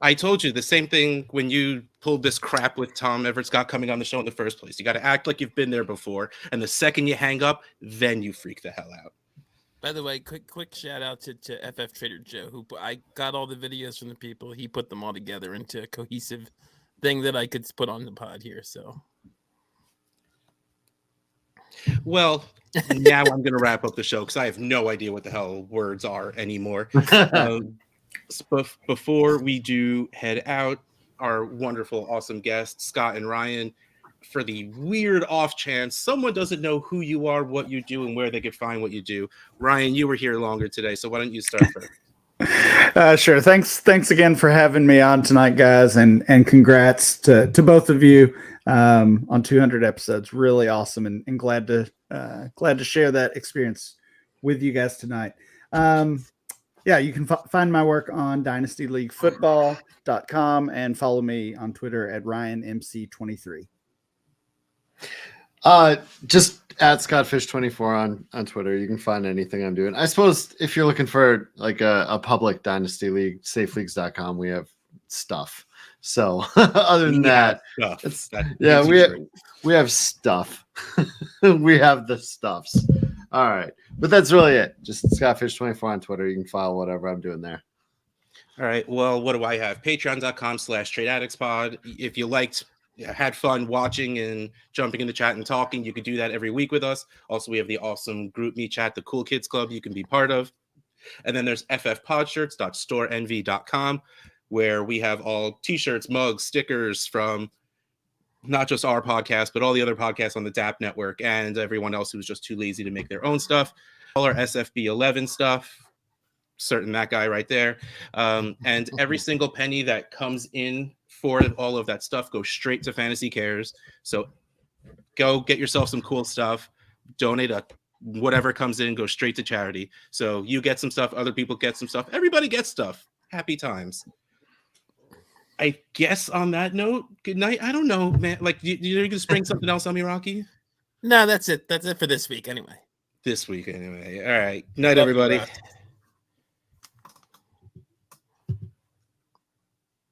I told you the same thing when you pulled this crap with Tom Everett Scott coming on the show in the first place. You got to act like you've been there before, and the second you hang up, then you freak the hell out. By the way, quick shout out to FF Trader Joe, who I got all the videos from the people. He put them all together into a cohesive thing that I could put on the pod here. So, well, now I'm going to wrap up the show because I have no idea what the hell words are anymore. Before we do head out, our wonderful, awesome guests, Scott and Ryan, for the weird off chance someone doesn't know who you are, what you do, and where they could find what you do. Ryan, you were here longer today, so why don't you start first? Sure. Thanks again for having me on tonight, guys, and congrats to both of you on 200 episodes. Really awesome, and glad to share that experience with you guys tonight. Yeah, you can find my work on dynastyleaguefootball.com and follow me on Twitter at RyanMC23. Just at ScottFish24 on Twitter. You can find anything I'm doing. I suppose if you're looking for like a public dynasty league, safeleagues.com, we have stuff. So other than that, we have stuff. We have the stuffs. All right. But that's really it. Just ScottFish24 on Twitter. You can follow whatever I'm doing there. All right. Well, what do I have? Patreon.com/TradeAddictsPod. If you had fun watching and jumping in the chat and talking, you could do that every week with us. Also, we have the awesome group me chat, the Cool Kids Club, you can be part of. And then there's ffpodshirts.storenvy.com, where we have all t-shirts, mugs, stickers from not just our podcast, but all the other podcasts on the DAP network and everyone else who's just too lazy to make their own stuff. All our SFB11 stuff, certain that guy right there. And every single penny that comes in for all of that stuff goes straight to Fantasy Cares. So go get yourself some cool stuff. Donate whatever comes in, goes straight to charity. So you get some stuff, other people get some stuff, everybody gets stuff. Happy times. I guess on that note, good night. I don't know, man. Like, you're gonna spring something else on me, Rocky? No, that's it. That's it for this week, anyway. This week, anyway. All right. Night, Love you, everybody. Russ.